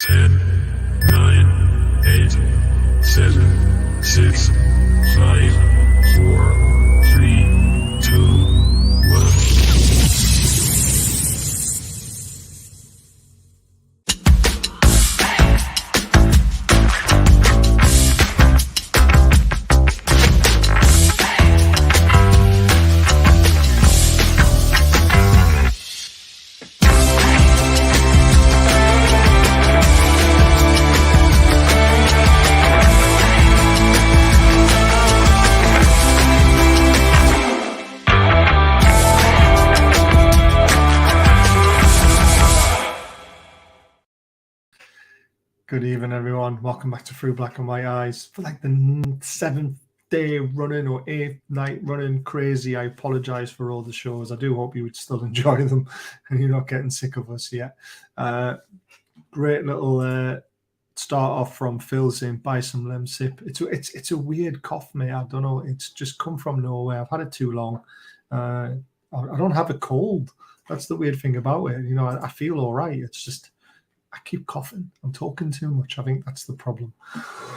10, 9, 8, 7, 6, 5, 4, 3, 2, 1. Good evening, everyone. Welcome back to Through Black and White Eyes. For like the seventh day running or eighth night running crazy, I apologise for all the shows. I do hope you would still enjoy them and you're not getting sick of us yet. Great little start off from Phil saying, buy some Lemsip. It's a weird cough, mate. I don't know. It's just come from nowhere. I've had it too long. I don't have a cold. That's the weird thing about it. You know, I feel all right. It's just I keep coughing. I'm talking too much. I think that's the problem.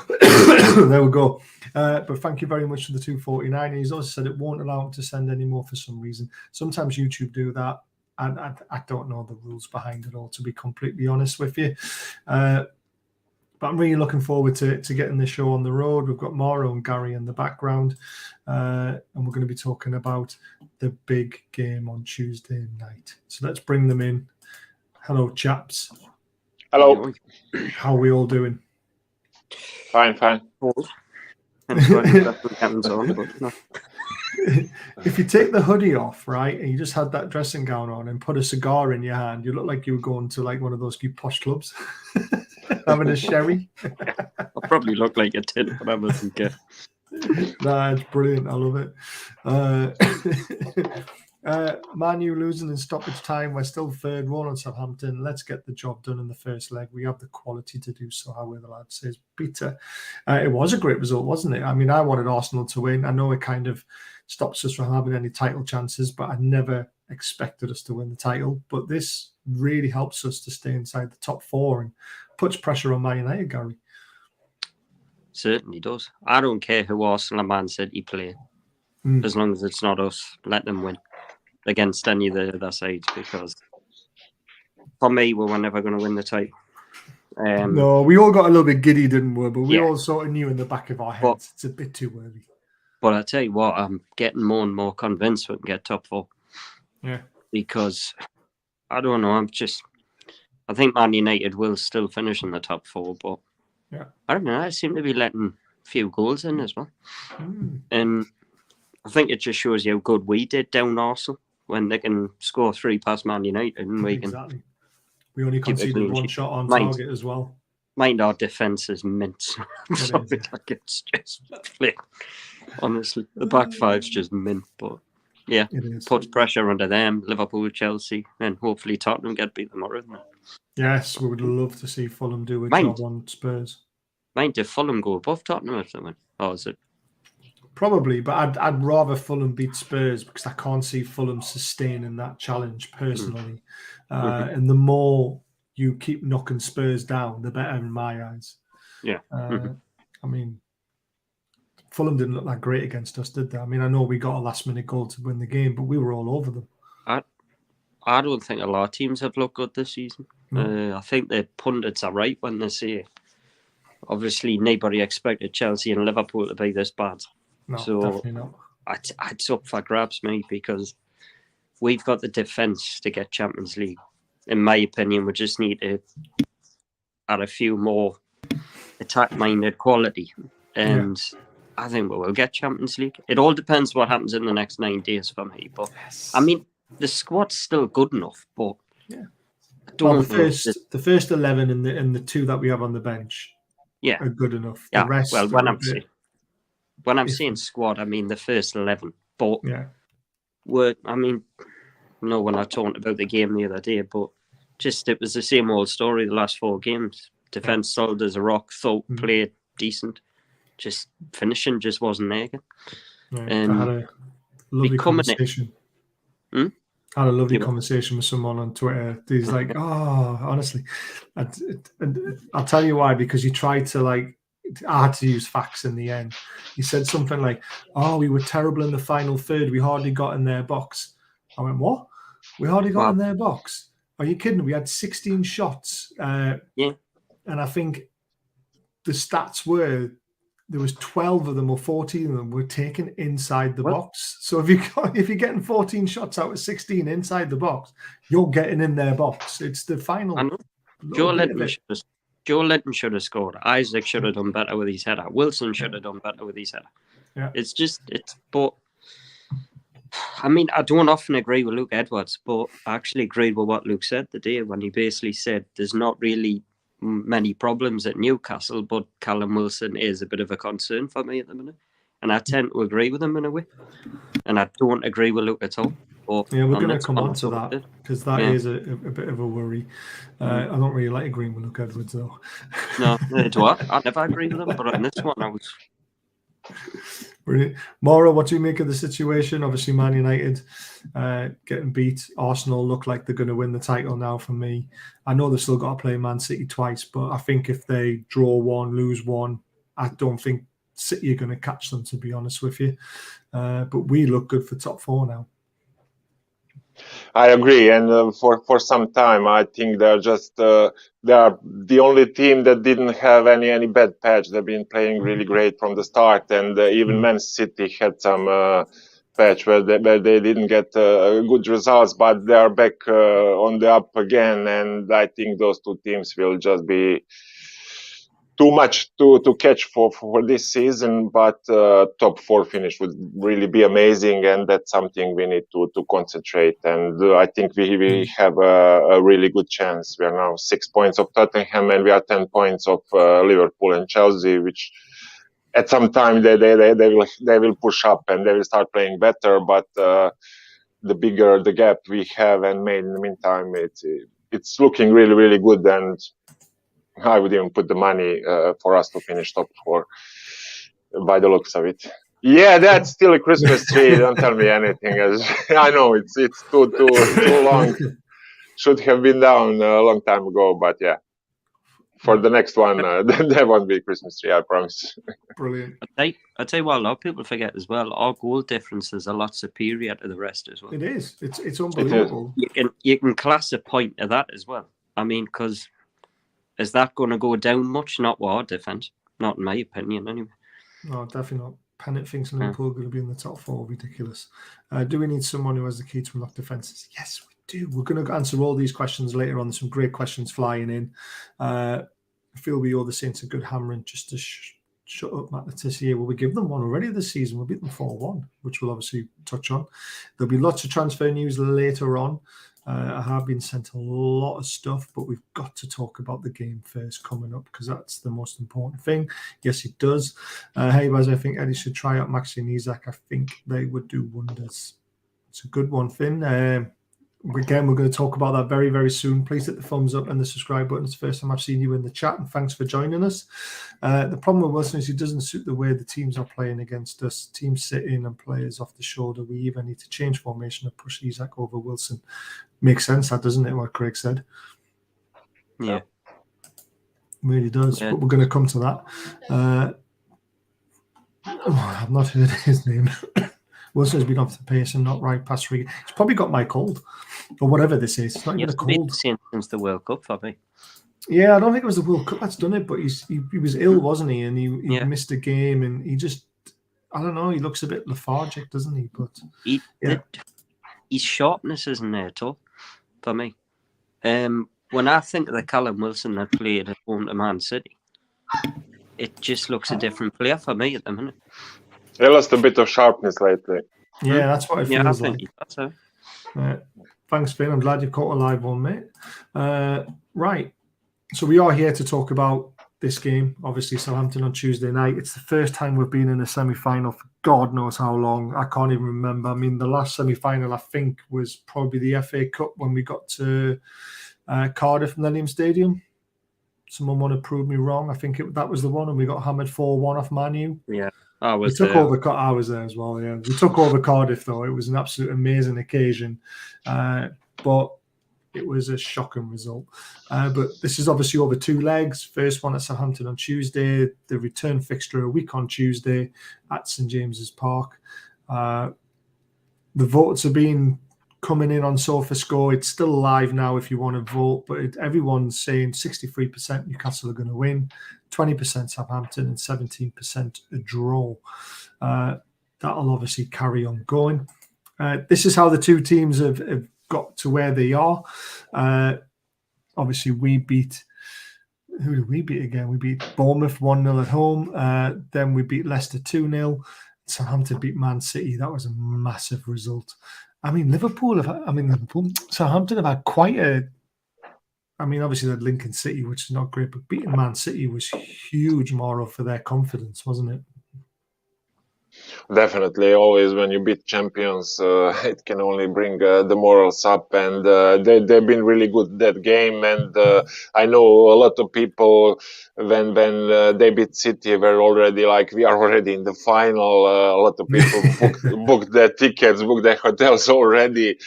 There we go. But thank you very much for the 249. He's also said it won't allow him to send any more for some reason. Sometimes YouTube do that. And I don't know the rules behind it all, to be completely honest with you. But I'm really looking forward to getting this show on the road. We've got Mauro and Gary in the background. And we're going to be talking about the big game on Tuesday night. So let's bring them in. Hello, chaps. Hello. How are we all doing? Fine. If you take the hoodie off, right, and you just had that dressing gown on and put a cigar in your hand, you look like you were going to like one of those posh clubs, having a sherry. I'll probably look like a tin, but I wasn't good. Nah, it's brilliant. I love it. Man U losing in stoppage time. We're still third, one on Southampton. Let's get the job done in the first leg. We have the quality to do so, however the lad says. Peter, it was a great result, wasn't it? I mean, I wanted Arsenal to win. I know it kind of stops us from having any title chances, but I never expected us to win the title. But this really helps us to stay inside the top four and puts pressure on Man United, Gary. Certainly does. I don't care who Arsenal and Man City play. As long as it's not us, let them win against any of the other sides, because for me, we were never going to win the title. No, we all got a little bit giddy, didn't we? But we all sort of knew in the back of our heads it's a bit too early. But I tell you what, I'm getting more and more convinced we can get top four. Yeah. Because, I don't know, I think Man United will still finish in the top four, but I don't know, I seem to be letting a few goals in as well. And I think it just shows you how good we did down Arsenal when they can score 3 past Man United, and we can. We only conceded one shot on target as well. Mind our defence is mince. It's just flip. Honestly, the back five's just mint, but puts pressure under them. Liverpool, Chelsea, and hopefully Tottenham get beat tomorrow. Yes, we would love to see Fulham do a job on Spurs. Mind if Fulham go above Tottenham if they win? Or is it? Probably, but I'd rather Fulham beat Spurs, because I can't see Fulham sustaining that challenge personally. And the more you keep knocking Spurs down, the better in my eyes. Yeah. I mean, Fulham didn't look that great against us, did they? I mean, I know we got a last-minute goal to win the game, but we were all over them. I don't think a lot of teams have looked good this season. No. I think the pundits are right when they say, obviously, nobody expected Chelsea and Liverpool to be this bad. No, so definitely not. It's up for grabs, mate, because we've got the defence to get Champions League. In my opinion, we just need to add a few more attack-minded quality. And I think we will get Champions League. It all depends what happens in the next 9 days for me. But I mean, the squad's still good enough, but I don't the first 11 and the 2 that we have on the bench are good enough. The rest when I'm saying squad, I mean the first 11. But when I talked about the game the other day, but it was the same old story the last 4 games. Defence solid as a rock, thought played decent. Just finishing just wasn't there again. I had a lovely conversation. I I had a lovely conversation with someone on Twitter. He's like, oh, honestly. And I'll tell you why, because he tried to I had to use facts in the end. He said something like, oh, we were terrible in the final third. We hardly got in their box. I went, what? We hardly got in their box? Are you kidding? We had 16 shots. And I think the stats were there was 12 of them or 14 of them were taken inside the box. So if you're getting 14 shots out of 16 inside the box, you're getting in their box. It's the final. Joe Linton should have scored. Isaac should have done better with his header. Wilson should have done better with his header. Yeah. But I mean, I don't often agree with Luke Edwards, but I actually agreed with what Luke said today when he basically said there's not really many problems at Newcastle, but Callum Wilson is a bit of a concern for me at the minute. And I tend to agree with him in a way. And I don't agree with Luke at all. But yeah, we're going to come on to that because that is a bit of a worry. I don't really like agreeing with Luke Edwards, though. No, neither do I. I never agree with him, but on this one, I was... Brilliant. Maura, what do you make of the situation? Obviously, Man United getting beat. Arsenal look like they're going to win the title now for me. I know they've still got to play Man City twice, but I think if they draw one, lose one, I don't think City are going to catch them, to be honest with you. But we look good for top four now. I agree, and for some time I think they're just they are the only team that didn't have any bad patch. They've been playing really great from the start, and even Man City had some patch where they didn't get good results, but they are back on the up again, and I think those two teams will just be too much to catch for this season, but top four finish would really be amazing, and that's something we need to concentrate. And I think we have a really good chance. We are now 6 points of Tottenham, and we are 10 points of Liverpool and Chelsea, which at some time they will push up and they will start playing better. But the bigger the gap we have, and in the meantime, it's looking really, really good. And I would even put the money for us to finish top four by the looks of it. Yeah, that's still a Christmas tree. Don't tell me anything. I know it's too long. Should have been down a long time ago, but yeah. For the next one, there won't be a Christmas tree, I promise. Brilliant. I tell you what, a lot of people forget as well, our goal difference is a lot superior to the rest as well. It is. It's unbelievable. You can class a point of that as well. I mean, because... is that going to go down much? Not with our defence. Not in my opinion, anyway. No, definitely not. Pennant thinks Liverpool are going to be in the top four. Ridiculous. Do we need someone who has the key to unlock defences? Yes, we do. We're going to answer all these questions later on. There's some great questions flying in. I feel we owe the Saints a good hammering just to shut up Matt Letizia. Well, we give them one already this season. We'll beat them 4-1, which we'll obviously touch on. There'll be lots of transfer news later on. I have been sent a lot of stuff, but we've got to talk about the game first coming up because that's the most important thing. Yes, it does. Hey, Baz, I think Eddie should try out Maxi and Isak. I think they would do wonders. It's a good one, Finn. Again, we're going to talk about that very, very soon. Please hit the thumbs up and the subscribe button. It's the first time I've seen you in the chat, and thanks for joining us. The problem with Wilson is he doesn't suit the way the teams are playing against us. Teams sit in and players off the shoulder. We either need to change formation or push Isak over Wilson. Makes sense, that doesn't it, what Craig said? Yeah. It really does, but we're going to come to that. I've not heard his name. Wilson's been off the pace and not right past three. He's probably got my cold or whatever this is. It's not even a cold. Since the World Cup for me. Yeah, I don't think it was the World Cup that's done it, but he was ill, wasn't he? And he missed a game, and he just, I don't know, he looks a bit lethargic, doesn't he? But his sharpness isn't there at all for me. When I think of the Callum Wilson that played at home to Man City, it just looks a different player for me at the minute. He lost a bit of sharpness lately. Yeah, that's what it feels like. So. Thanks, Finn. I'm glad you caught a live one, mate. Right. So we are here to talk about this game. Obviously, Southampton on Tuesday night. It's the first time we've been in a semi-final for God knows how long. I can't even remember. I mean, the last semi-final, I think, was probably the FA Cup when we got to Cardiff Millennium Stadium. Someone want to prove me wrong? I think that was the one, and we got hammered 4-1 off Man U. Yeah, I We was took there. over. I was there as well. Yeah, we took over Cardiff though. It was an absolute amazing occasion, but it was a shocking result. But this is obviously over 2 legs. First one at Southampton on Tuesday. The return fixture a week on Tuesday at St James's Park. The votes have been coming in on SofaScore. It's still live now if you want to vote, but everyone's saying 63% Newcastle are going to win, 20% Southampton, and 17% a draw. That'll obviously carry on going. This is how the two teams have got to where they are. Obviously, we beat... Who did we beat again? We beat Bournemouth 1-0 at home. Then we beat Leicester 2-0. Southampton beat Man City. That was a massive result. Southampton have had quite a... obviously they had Lincoln City, which is not great, but beating Man City was huge moral for their confidence, wasn't it? Definitely, always when you beat champions, it can only bring the morals up, and they've been really good that game. And I know a lot of people when they beat City were already like, we are already in the final. A lot of people booked their tickets, booked their hotels already.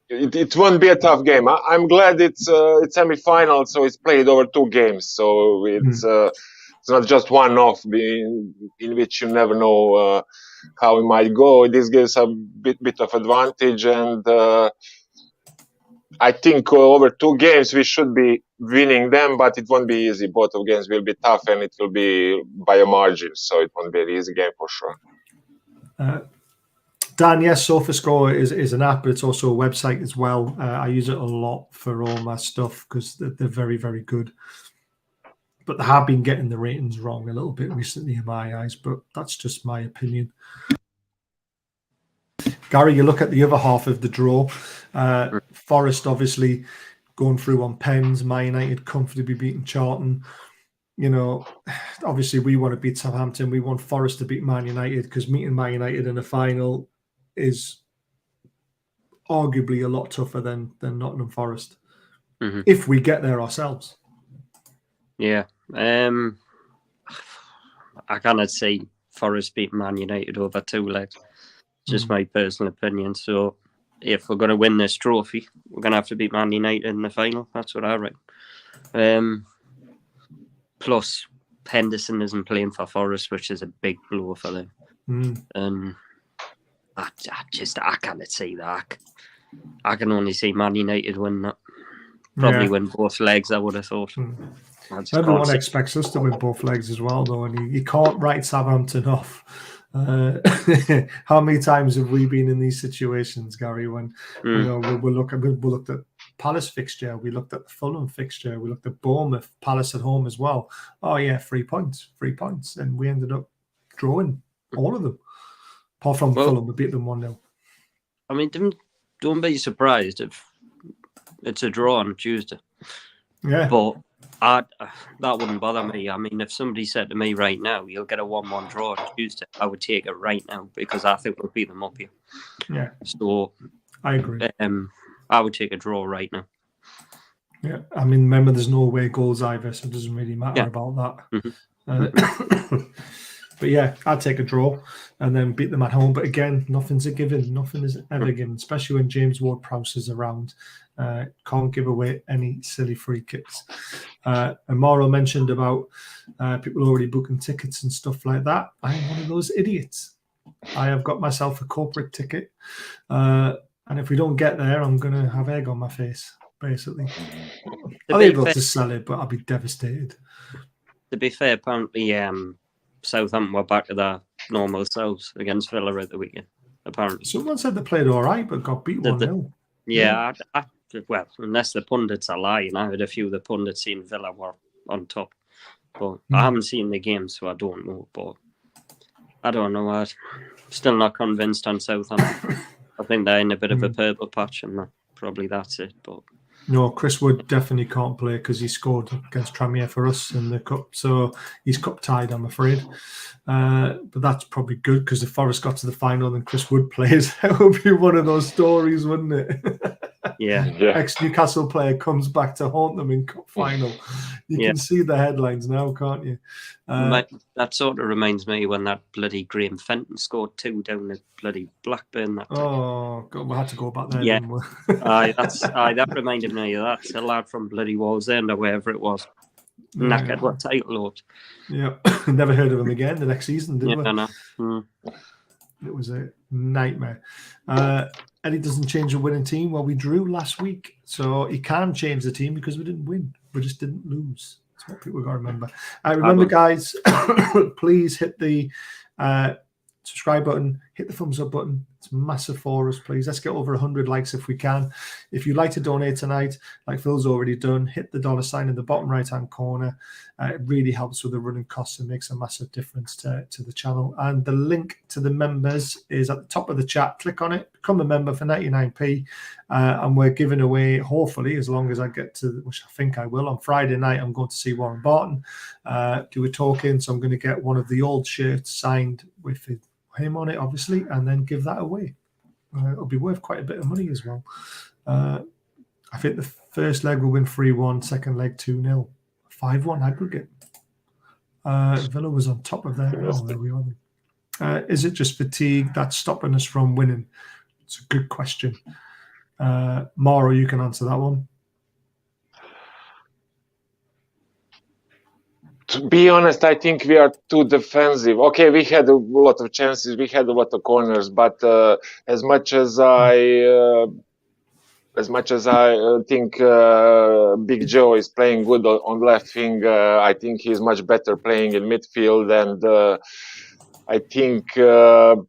It won't be a tough game. I'm glad it's semi-final, so it's played over 2 games. So it's not just one-off in which you never know how it might go. This gives a bit of advantage, and I think over 2 games we should be winning them, but it won't be easy. Both of games will be tough, and it will be by a margin, so it won't be an easy game for sure. Dan, yes, SofaScore is an app, but it's also a website as well. I use it a lot for all my stuff because they're very, very good. But they have been getting the ratings wrong a little bit recently in my eyes, but that's just my opinion. Gary, you look at the other half of the draw. Forest obviously going through on pens. Man United comfortably beating Charlton. Obviously we want to beat Southampton. We want Forest to beat Man United because meeting Man United in a final is arguably a lot tougher than Nottingham Forest if we get there ourselves. Yeah. I cannot see Forest beat Man United over 2 legs. Just my personal opinion. So if we're going to win this trophy, we're going to have to beat Man United in the final. That's what I reckon. Plus, Henderson isn't playing for Forest, which is a big blow for them. And I cannot see that. I can only see Man United win that. Probably win both legs, I would have thought. Everyone expects us to win both legs as well, though, and you can't write Southampton off. How many times have we been in these situations, Gary, when we looked at Palace fixture, we looked at the Fulham fixture, we looked at Bournemouth, Palace at home as well. Oh yeah, 3 points, and we ended up drawing all of them. Apart from Fulham, we beat them 1-0. Don't be surprised if it's a draw on Tuesday. Yeah, but that wouldn't bother me. If somebody said to me right now, you'll get a 1-1 draw on Tuesday, I would take it right now because I think we'll beat them up here. Yeah. So I agree. I would take a draw right now. Yeah. Remember, there's no away goals either, so it doesn't really matter about that. But yeah, I'd take a draw and then beat them at home. But again, nothing's a given. Nothing is ever given, especially when James Ward-Prowse is around. Can't give away any silly free kicks. And Mauro mentioned about people already booking tickets and stuff like that. I'm one of those idiots. I have got myself a corporate ticket. And if we don't get there, I'm going to have egg on my face, basically. I'll be able to sell it, but I'll be devastated. To be fair, apparently Southampton were back to their normal selves against Villa at the weekend, apparently. Someone said they played all right, but got beat 1-0. Yeah, well, unless the pundits are lying. I heard a few of the pundits saying Villa were on top. But I haven't seen the game, so I don't know. But I don't know. I'm still not convinced on Southampton. I think they're in a bit of a purple patch, and probably that's it. But no, Chris Wood definitely can't play because he scored against Tranmere for us in the cup. So he's cup tied, I'm afraid. But that's probably good because if Forest got to the final and Chris Wood plays, that would be one of those stories, wouldn't it? Yeah. Ex-Newcastle player comes back to haunt them in cup final. You can see the headlines now, can't you? That sort of reminds me when that bloody Graham Fenton scored 2 down at bloody Blackburn that day. Oh, God, we had to go back there. Yeah. Didn't we? That reminded me of that. A lad from bloody Wallsend or wherever it was. Knackered what title load. Yeah. Never heard of him again the next season, did we? No. It was a nightmare. Eddie doesn't change a winning team. Well, we drew last week, so he can change the team because we didn't win. We just didn't lose. That's what people got to remember. Remember, guys, please hit the subscribe button, hit the thumbs up button. It's massive for us, please. Let's get over 100 likes if we can. If you'd like to donate tonight, like Phil's already done, hit the $ in the bottom right-hand corner. It really helps with the running costs and makes a massive difference to the channel. And the link to the members is at the top of the chat. Click on it, become a member for 99p. And we're giving away, hopefully, as long as I get to, which I think I will, on Friday night, I'm going to see Warren Barton, do a talk-in. So I'm going to get one of the old shirts signed with him on it, obviously, and then give that away. It'll be worth quite a bit of money as well. I think the first leg will win 3-1, second leg 2-0, 5-1 aggregate. Villa was on top of that. Oh, there we are. Is it just fatigue that's stopping us from winning? It's a good question. Mauro, you can answer that one. To be honest, I think we are too defensive. Okay, we had a lot of chances, we had a lot of corners, but as much as I think Big Joe is playing good on left wing, I think he's much better playing in midfield, and I think I'm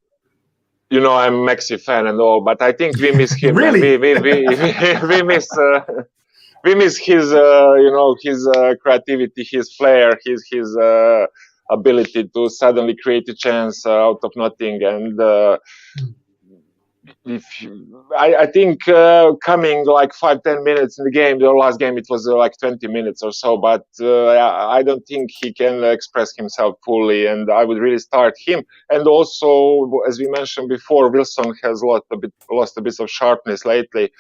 a Messi fan and all, but I think we miss him. Really? We miss his, his creativity, his flair, his ability to suddenly create a chance out of nothing. And I think coming like 5-10 minutes in the game, the last game it was like 20 minutes or so, but I don't think he can express himself fully, and I would really start him. And also, as we mentioned before, Wilson has lost a bit of sharpness lately.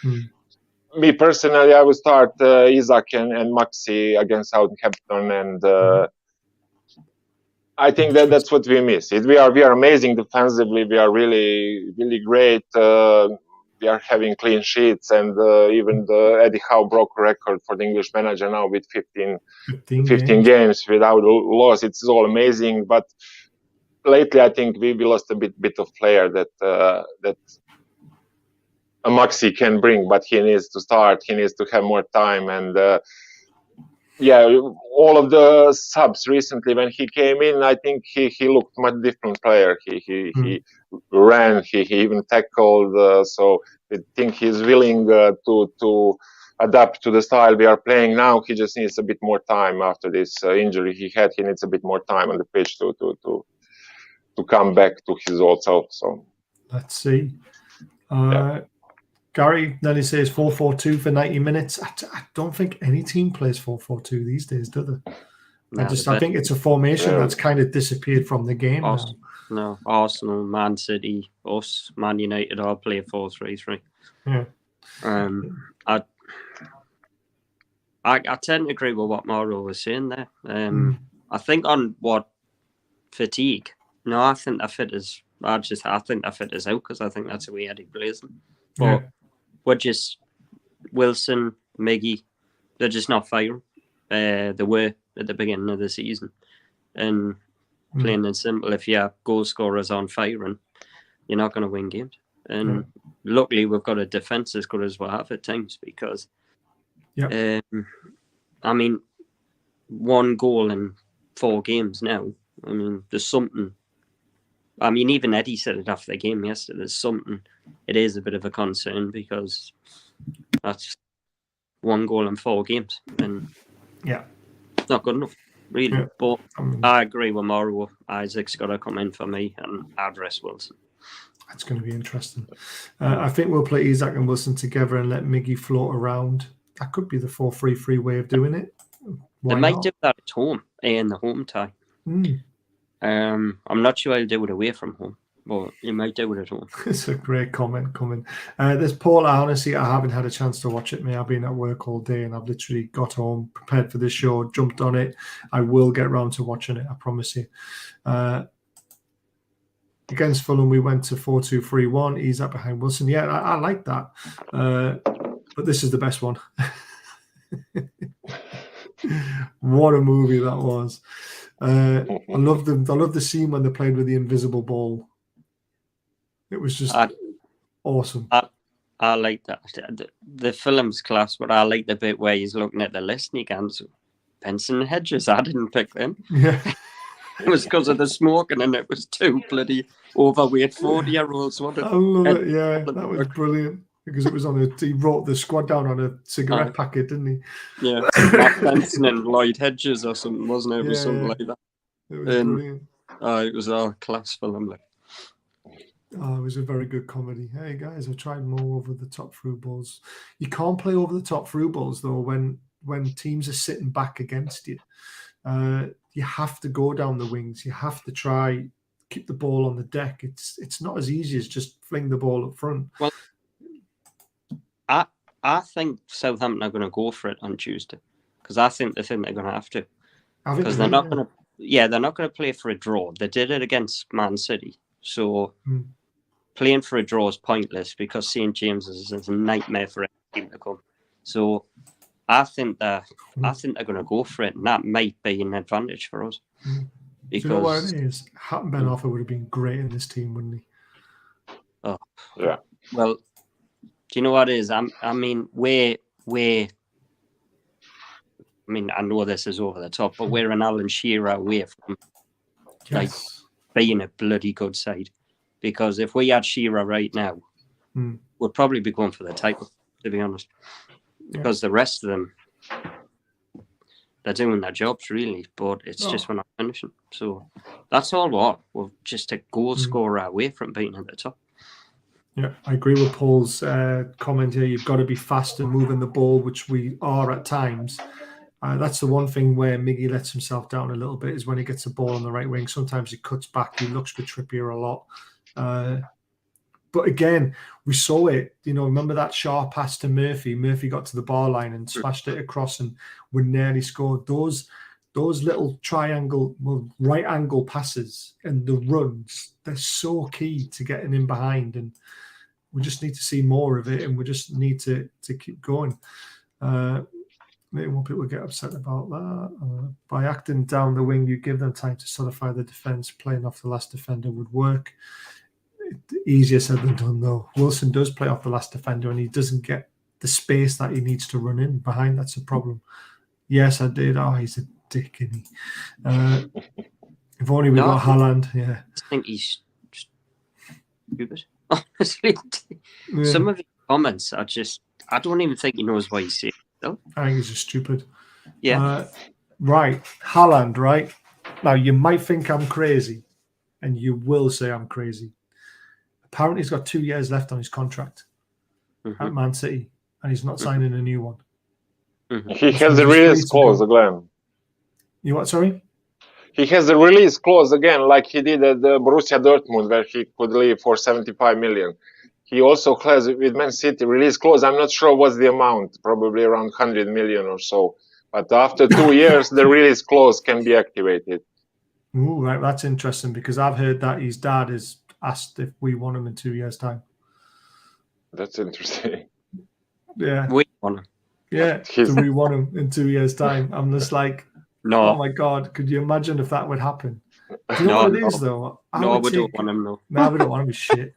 Me personally, I would start Isaac and Maxi against Southampton, and I think that's what we miss. We are amazing defensively. We are really, really great. We are having clean sheets, and even Eddie Howe broke a record for the English manager now with 15 games without a loss. It's all amazing, but lately I think we lost a bit of flair that a Maxi can bring, but he needs to start. He needs to have more time, and all of the subs recently when he came in, I think he looked much different player. He ran, he even tackled. So I think he's willing to adapt to the style we are playing now. He just needs a bit more time after this injury he had. He needs a bit more time on the pitch to come back to his old self. So let's see. Gary Nelly says 4-4-2 for 90 minutes. I don't think any team plays 4-4-2 these days, do they? I think it's a formation that's kind of disappeared from the game now. No, Arsenal, Man City, us, Man United all play 4-3-3. Yeah. I tend to agree with what Mauro was saying there. I think on what fatigue, no, I think that fit is. I think that fit is out because I think that's the way Eddie plays them. But we're just Wilson, Miggy, they're just not firing. They were at the beginning of the season, and plain and simple, if you have goal scorers on firing, you're not going to win games. And luckily, we've got a defense as good as we have at times because, I mean, 1 goal in 4 games now. I mean, there's something. I mean, even Eddie said it after the game yesterday. There's something. It is a bit of a concern because that's 1 goal in 4 games, and it's not good enough, really. Yeah. But I agree with Mauro. Isaac's got to come in for me, and address Wilson. That's going to be interesting. I think we'll play Isaac and Wilson together and let Miggy float around. That could be the 4-3-3 way of doing it. They might do that at home in the home tie. I'm not sure I'll do it away from home. But you might do it at home. It's a great comment coming. There's Paul. Honestly, I haven't had a chance to watch it, mate. I've been at work all day and I've literally got home, prepared for this show, jumped on it. I will get round to watching it, I promise you. Against Fulham, we went to 4-2-3-1. Ease up behind Wilson. Yeah, I like that. But this is the best one. What a movie that was. I love the scene when they played with the invisible ball. It was just awesome. I like that. The film's class, but I like the bit where he's looking at the list and he goes, Benson and Hedges, I didn't pick them. Yeah. It was because of the smoking and it was too bloody overweight 40-year-olds. I love it, yeah. That was brilliant. Because it was he wrote the squad down on a cigarette packet, didn't he? Yeah. Matt Benson and Lloyd Hedges or something, wasn't it? It was something like that. It was brilliant. It was a class film. Like. Oh, it was a very good comedy. Hey guys, I tried more over the top through balls. You can't play over the top through balls though when teams are sitting back against you. You have to go down the wings. You have to try keep the ball on the deck. It's not as easy as just fling the ball up front. Well, I think Southampton are going to go for it on Tuesday because I think they're going to have to because they're not going to. Yeah, they're not going to play for a draw. They did it against Man City, so playing for a draw is pointless because St James's is a nightmare for any team to come. So I think they're going to go for it, and that might be an advantage for us. Because do you know what it is? Hatton Ben Arthur would have been great in this team, wouldn't he? Oh yeah. Well, do you know what it is? I mean, I know this is over the top, but we're an Alan Shearer away from like being a bloody good side. Because if we had Shearer right now, we'd probably be going for the title, to be honest. Because the rest of them, they're doing their jobs really, but it's just we're not finishing. So that's all we're just a goal scorer away from being at the top. Yeah, I agree with Paul's comment here. You've got to be fast and moving the ball, which we are at times. That's the one thing where Miggy lets himself down a little bit is when he gets the ball on the right wing. Sometimes he cuts back. He looks for Trippier a lot. But again, we saw it. You know, remember that sharp pass to Murphy? Murphy got to the bar line and smashed it across and we nearly scored. Those little right angle passes and the runs, they're so key to getting in behind. And we just need to see more of it and we just need to keep going. Maybe more people get upset about that. By acting down the wing, you give them time to solidify the defence. Playing off the last defender would work. Easier said than done, though. Wilson does play off the last defender and he doesn't get the space that he needs to run in behind. That's a problem. Yes, I did. Oh, he's a dick, isn't he? If only we got Haaland. Yeah. I think he's stupid. Honestly, some of his comments are just, I don't even think he knows what he's saying. Though. I think he's just stupid. Yeah. Right. Haaland, right? Now, you might think I'm crazy, and you will say I'm crazy. Apparently, he's got 2 years left on his contract at Man City, and he's not signing a new one. He has a release clause again. You what, sorry? He has a release clause again, like he did at the Borussia Dortmund, where he could leave for 75 million. He also has with Man City release clause. I'm not sure what's the amount, probably around 100 million or so. But after 2 years, the release clause can be activated. Ooh, right, that's interesting because I've heard that his dad has asked if we want him in 2 years' time. That's interesting. Yeah. We want him. Yeah, do we want him in 2 years' time? I'm just like, no. Oh my God, could you imagine if that would happen? Do you know what it is, though? We don't want him, no. No, we don't want him. He's shit.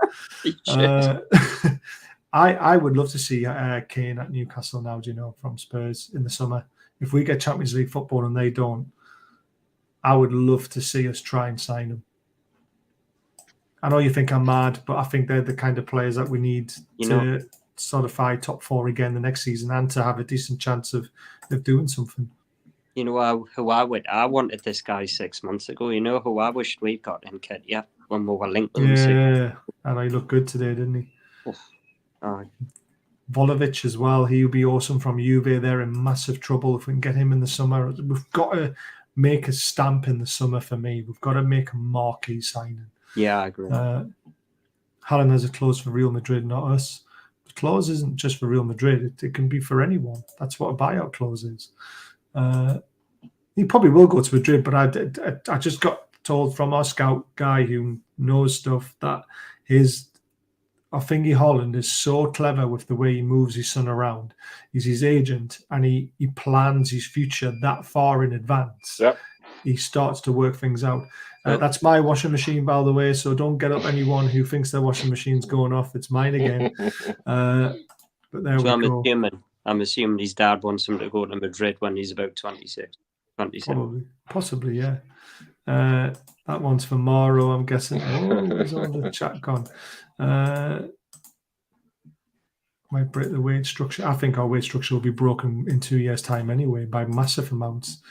I would love to see Kane at Newcastle now, do you know, from Spurs in the summer. If we get Champions League football and they don't, I would love to see us try and sign him. I know you think I'm mad, but I think they're the kind of players that we need to solidify top four again the next season and to have a decent chance of doing something. You know who I wanted this guy 6 months ago. You know who I wished we'd got in Kit, when we were linked with him. Yeah, and he looked good today, didn't he? Volovic as well. He would be awesome from Juve. They're in massive trouble if we can get him in the summer. We've got to make a stamp in the summer for me. We've got to make a marquee signing. Yeah, I agree. Haaland has a clause for Real Madrid, not us. The clause isn't just for Real Madrid. It can be for anyone. That's what a buyout clause is. He probably will go to Madrid, but I just got told from our scout guy who knows stuff that I think Haaland is so clever with the way he moves his son around. He's his agent, and he plans his future that far in advance. Yep. He starts to work things out. That's my washing machine, by the way, so don't get up anyone who thinks their washing machine's going off. It's mine again. But there So we go. I'm assuming his dad wants him to go to Madrid when he's about 26, 27. Possibly, yeah. That one's for Mauro, I'm guessing. Oh, where's all the chat gone? Might break the wage structure. I think our wage structure will be broken in 2 years' time anyway by massive amounts.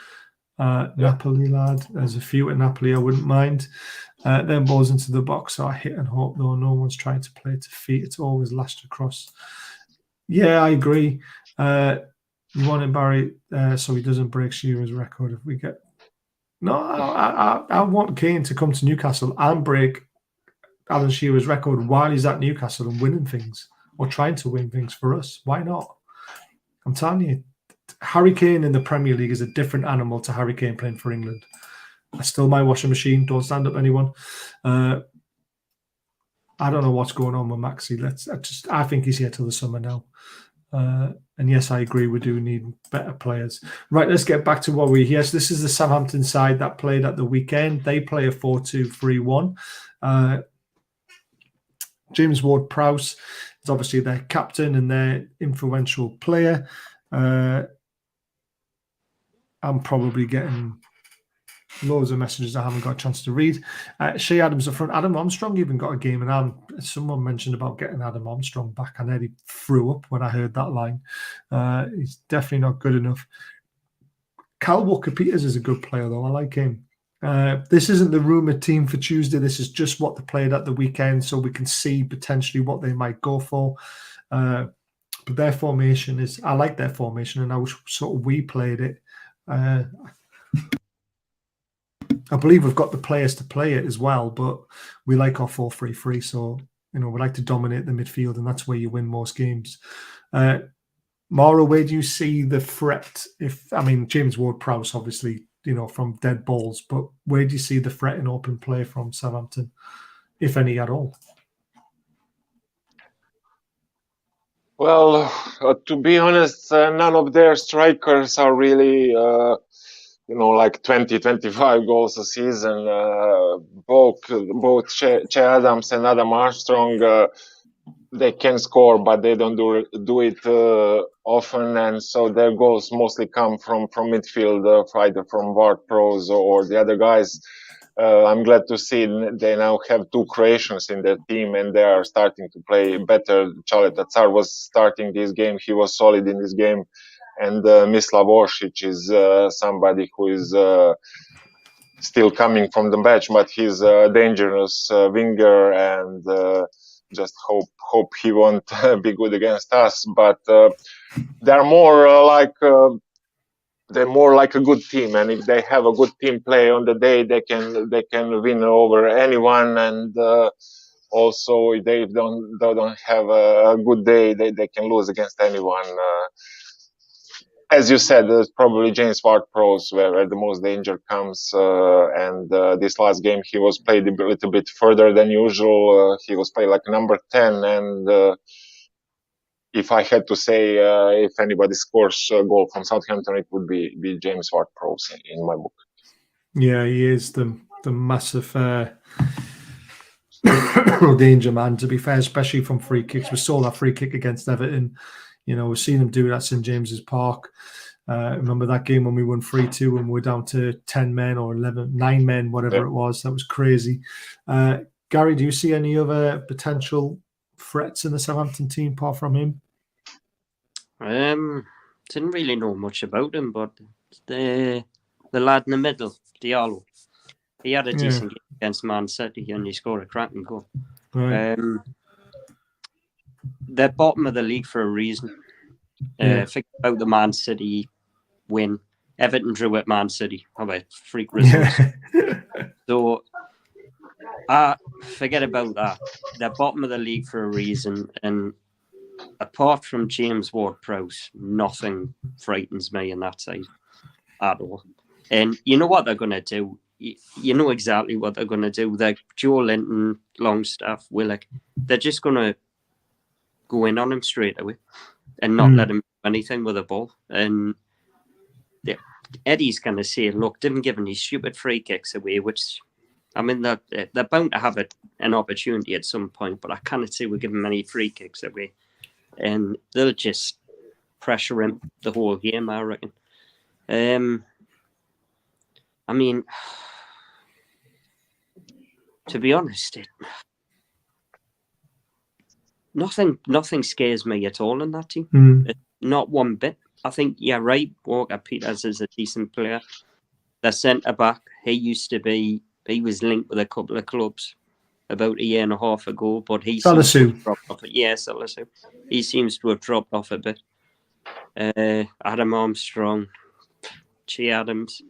Napoli, lad. There's a few at Napoli I wouldn't mind. Then balls into the box. So I hit and hope, though. No one's trying to play to feet. It's always lashed across. Yeah, I agree. You want him, Barry, so he doesn't break Shearer's record if we get... No, I want Kane to come to Newcastle and break Alan Shearer's record while he's at Newcastle and winning things or trying to win things for us. Why not? I'm telling you, Harry Kane in the Premier League is a different animal to Harry Kane playing for England. That's still my washing machine. Don't stand up, anyone. I don't know what's going on with Maxi. I think he's here till the summer now. And yes, I agree. We do need better players. Right, let's get back to what yes, this is the Southampton side that played at the weekend. They play a 4-2-3-1. James Ward-Prowse is obviously their captain and their influential player. I'm probably getting loads of messages I haven't got a chance to read. Shea Adams up front. Adam Armstrong even got a game, and someone mentioned about getting Adam Armstrong back. I nearly threw up when I heard that line. He's definitely not good enough. Cal Walker-Peters is a good player, though. I like him. This isn't the rumoured team for Tuesday. This is just what they played at the weekend, so we can see potentially what they might go for. But their formation is... I like their formation, and I wish sort of we played it. I believe we've got the players to play it as well, but we like our 4-3-3. So, we like to dominate the midfield, and that's where you win most games. Mauro, where do you see the threat? James Ward-Prowse, obviously, from dead balls, but where do you see the threat in open play from Southampton, if any at all? Well, to be honest, none of their strikers are really... like 20, 25 goals a season. Both Che Adams and Adam Armstrong, they can score, but they don't do it often, and so their goals mostly come from midfield, either from Ward-Prowse or the other guys. I'm glad to see they now have two Croatians in their team, and they are starting to play better. Chaleta-Car was starting this game; he was solid in this game. And Mislav Oršić is somebody who is still coming from the bench, but he's a dangerous winger, and just hope he won't be good against us. But they're more like a good team, and if they have a good team play on the day, they can win over anyone. And also, if they don't have a good day, they can lose against anyone. As you said, probably James Ward-Prowse where the most danger comes. And this last game, he was played a little bit further than usual. He was played like number 10. And if I had to say, if anybody scores a goal from Southampton, it would be James Ward-Prowse in my book. Yeah, he is the massive danger man, to be fair, especially from free kicks. We saw that free kick against Everton. We've seen him do that at St James's Park. Remember that game when we won 3-2 and we were down to 10 men or 9 men, whatever it was. That was crazy. Gary, do you see any other potential threats in the Southampton team apart from him? Didn't really know much about him, but the lad in the middle, Diallo, he had a decent game against Man City and he scored a cracking goal. Right. They're bottom of the league for a reason. Think about the Man City win. Everton drew at Man City. How about freak results? So Forget about that. They're bottom of the league for a reason, and apart from James Ward-Prowse, nothing frightens me in that side at all. And you know what they're going to do? You know exactly what they're going to do. They're Joe Linton, Longstaff, Willock. They're just going to go in on him straight away and not let him do anything with the ball. And Eddie's going to say, look, didn't give any stupid free kicks away, which, I mean, they're bound to have an opportunity at some point, but I cannot say we're giving many free kicks away. And they'll just pressure him the whole game, I reckon. I mean, to be honest, nothing scares me at all in that team. Not one bit. I think, yeah, right, Walker Peters is a decent player. The centre-back, he was linked with a couple of clubs about a year and a half ago, but he seems to have dropped off. Yeah, Salisu. He seems to have dropped off a bit. Adam Armstrong, Che Adams.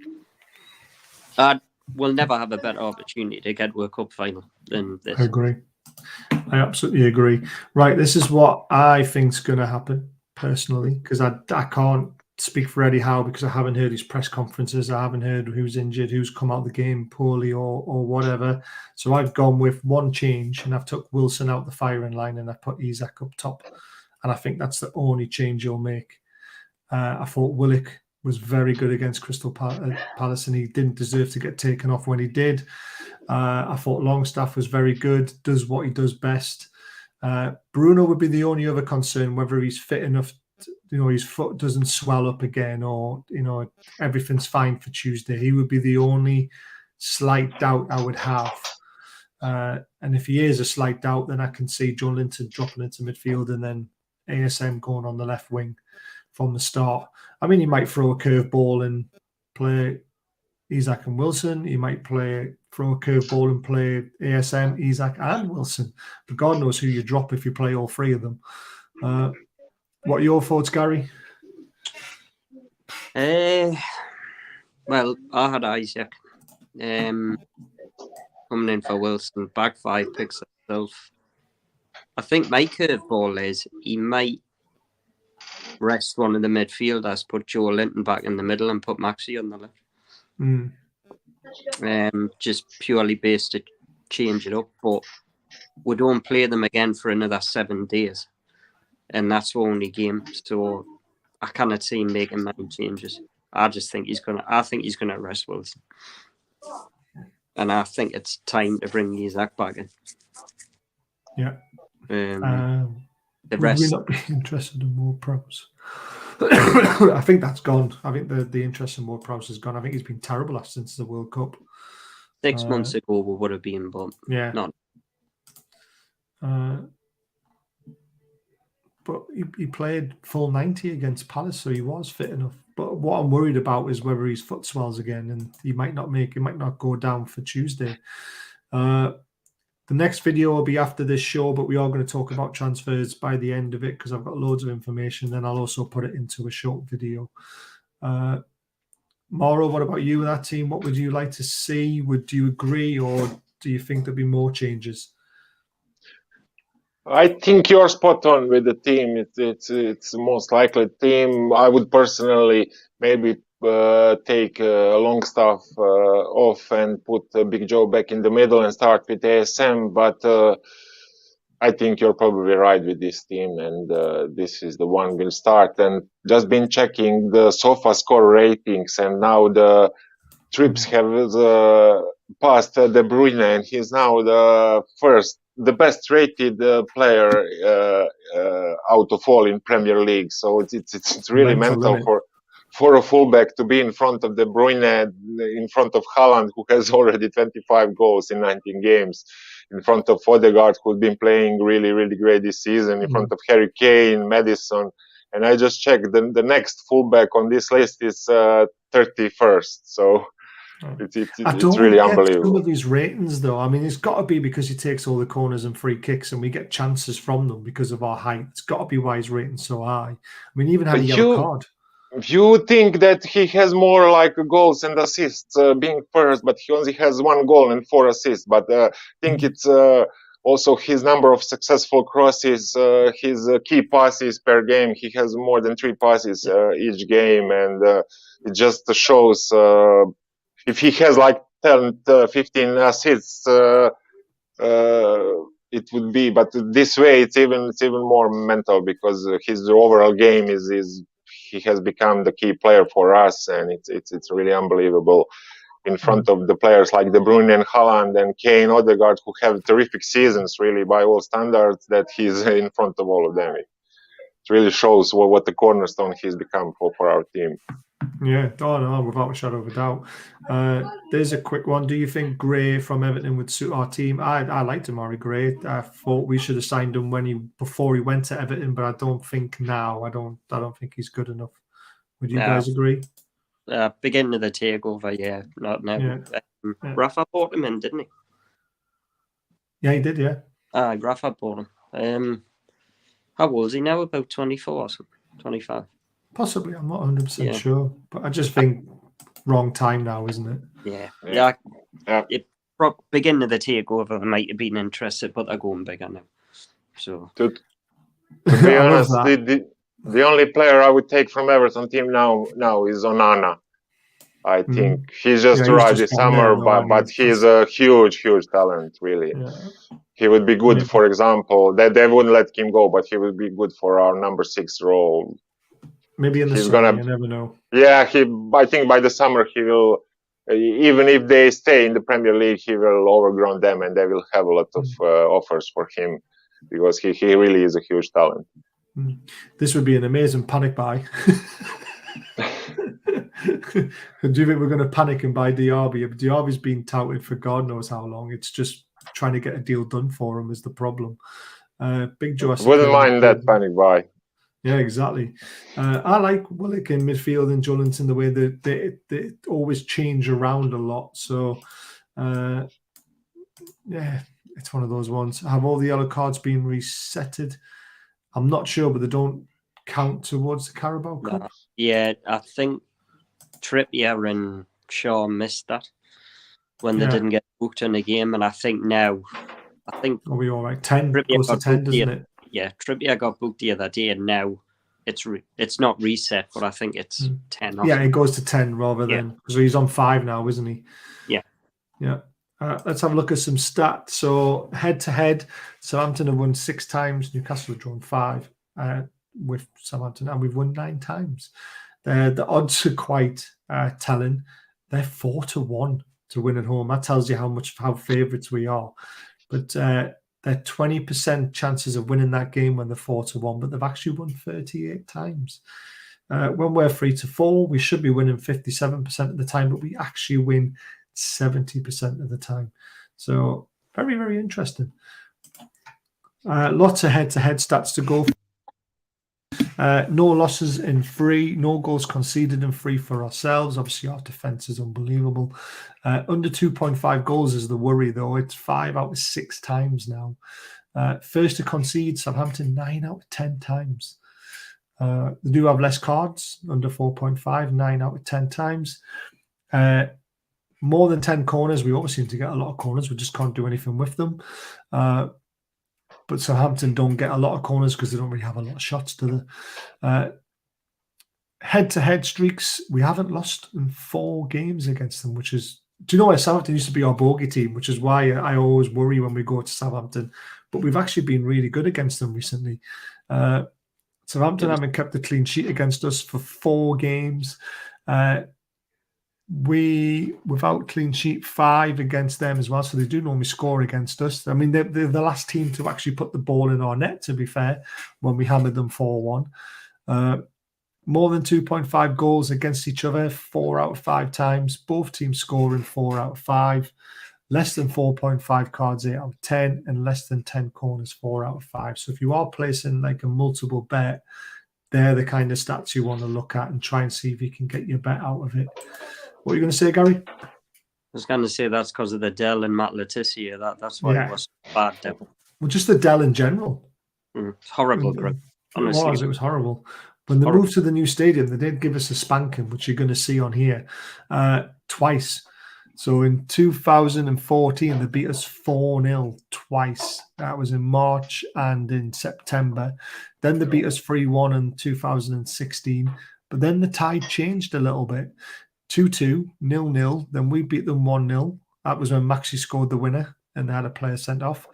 We'll never have a better opportunity to get to a cup final than this. I agree. I absolutely agree. Right, this is what I think's going to happen personally, because I can't speak for Eddie Howe because I haven't heard his press conferences. I haven't heard who's injured, who's come out of the game poorly or whatever. So I've gone with one change, and I've took Wilson out the firing line and I put Isak up top. And I think that's the only change you'll make. I thought Willock was very good against Crystal Palace, and he didn't deserve to get taken off when he did. I thought Longstaff was very good, does what he does best. Bruno would be the only other concern, whether he's fit enough, his foot doesn't swell up again, or, everything's fine for Tuesday. He would be the only slight doubt I would have. And if he is a slight doubt, then I can see John Linton dropping into midfield and then ASM going on the left wing from the start. I mean, he might throw a curveball and play Isak and Wilson. He might throw a curveball and play ASM, Isak and Wilson. But God knows who you drop if you play all three of them. What are your thoughts, Gary? Well, I had Isaac coming in for Wilson. Back five picks himself. I think my curveball is he might rest one of the midfielders, put Joe Linton back in the middle and put Maxi on the left. Just purely based to change it up. But we don't play them again for another 7 days. And that's the only game. So I cannot see him making many changes. I think he's gonna rest Wilson. And I think it's time to bring Isak back in. Yeah. The rest. Would we not be interested in more pros? I think that's gone. I think the interest in more pros has gone. I think he's been terrible since the World Cup. 6 months ago, we would have been, but yeah, not. But he played full 90 against Palace, so he was fit enough. But what I'm worried about is whether his foot swells again, and he might not go down for Tuesday. The next video will be after this show, but we are going to talk about transfers by the end of it because I've got loads of information. Then I'll also put it into a short video. Mauro, what about you with that team? What would you like to see? Would you agree, or do you think there'll be more changes? I think you're spot on with the team. It's the most likely team. I would personally maybe take Longstaff off and put Big Joe back in the middle and start with ASM. But I think you're probably right with this team, and this is the one we'll start. And just been checking the SofaScore ratings, and now the Trips have passed De Bruyne, and he's now the best rated player out of all in Premier League. So it's really mental for a fullback to be in front of De Bruyne, in front of Haaland, who has already 25 goals in 19 games, in front of Odegaard, who's been playing really, really great this season, in front of Harry Kane, Maddison. And I just checked, the next fullback on this list is 31st. So it's really unbelievable. Some of these ratings, though, I mean, it's got to be because he takes all the corners and free kicks, and we get chances from them because of our height. It's got to be why his rating's so high. I mean, even had a yellow card. You think that he has more like goals and assists being first, but he only has 1 goal and 4 assists. But I think it's also his number of successful crosses, his key passes per game. He has more than 3 passes each game, and it just shows if he has like 10, 15 assists. It would be, but this way it's even more mental because his overall game is he has become the key player for us, and it's really unbelievable in front of the players like De Bruyne and Haaland and Kane, Odegaard, who have terrific seasons really by all standards. That he's in front of all of them. It really shows what the cornerstone he's become for our team. Yeah, no, without a shadow of a doubt. There's a quick one. Do you think Gray from Everton would suit our team? I liked Amari Gray. I thought we should have signed him before he went to Everton, but I don't think now. I don't think he's good enough. Would you guys agree? Beginning of the takeover, yeah, not now. Yeah. Rafa bought him in, didn't he? Yeah, he did. Yeah. Rafa bought him. How old is he now? About 24 or something? 25. Possibly, I'm not 100% sure, but I just think wrong time now, isn't it? Yeah. Beginning of the takeover, I might have been interested, but they're going bigger now. So to be honest, the only player I would take from Everton team now is Onana. I think he's just arrived this summer, but he's a huge talent, really. Yeah. He would be good, for example. They wouldn't let him go, but he would be good for our number 6 role. Maybe in the summer, you never know. Yeah, I think by the summer he will, even if they stay in the Premier League, he will overgrown them and they will have a lot of offers for him because he really is a huge talent. This would be an amazing panic buy. Do you think we're going to panic and buy Diaby? Diaby's been touted for God knows how long. It's just trying to get a deal done for him is the problem. Big Joe. Wouldn't mind that panic buy. Yeah, exactly. I like Willock in midfield and Jolinton the way that they always change around a lot. So, yeah, it's one of those ones. Have all the yellow cards been resetted? I'm not sure, but they don't count towards the Carabao Cup. Yeah, I think Trippier and Shaw missed that when they didn't get booked in a game, and I think now, are we all right? 10 goes to 10, doesn't it? Yeah, Trippier got booked the other day, and now it's not reset, but I think it's 10. Yeah, it goes to 10 rather than because he's on 5 now, isn't he? Yeah. Let's have a look at some stats. So head-to-head, Southampton have won 6 times. Newcastle have drawn 5 with Southampton, and we've won 9 times. The odds are quite telling. They're 4-1 to win at home. That tells you how favourites we are. But they're 20% chances of winning that game when they're 4-1, but they've actually won 38 times. When we're 3-4, we should be winning 57% of the time, but we actually win 70% of the time. So very, very interesting. Lots of head-to-head stats to go. No losses in 3, no goals conceded in 3 for ourselves. Obviously, our defence is unbelievable. Under 2.5 goals is the worry, though. It's 5 out of 6 times now. First to concede, Southampton 9 out of 10 times. They do have less cards, under 4.5, 9 out of 10 times. More than 10 corners. We always seem to get a lot of corners. We just can't do anything with them. But Southampton don't get a lot of corners because they don't really have a lot of shots, do they? Head-to-head streaks, we haven't lost in 4 games against them, which is... Do you know why Southampton used to be our bogey team, which is why I always worry when we go to Southampton. But we've actually been really good against them recently. Southampton haven't kept a clean sheet against us for 4 games. We, without clean sheet, 5 against them as well. So they do normally score against us. I mean, they're the last team to actually put the ball in our net, to be fair, when we hammered them 4-1. More than 2.5 goals against each other, 4 out of 5 times. Both teams scoring 4 out of 5. Less than 4.5 cards, 8 out of 10. And less than 10 corners, 4 out of 5. So if you are placing like a multiple bet, they're the kind of stats you want to look at and try and see if you can get your bet out of it. What are you going to say, Gary? I was going to say that's because of the Dell and Matt Letizia. That's why it was bad, Devil. Well, just the Dell in general. It's horrible, Greg. Honestly. It was horrible. When they Horrible. moved to the new stadium, they did give us a spanking, which you're going to see on here, twice. So in 2014, they beat us 4-0 twice. That was in March and in September. Then they beat us 3-1 in 2016. But then the tide changed a little bit. 2-2, 0-0. Then we beat them 1-0. That was when Maxi scored the winner and they had a player sent off.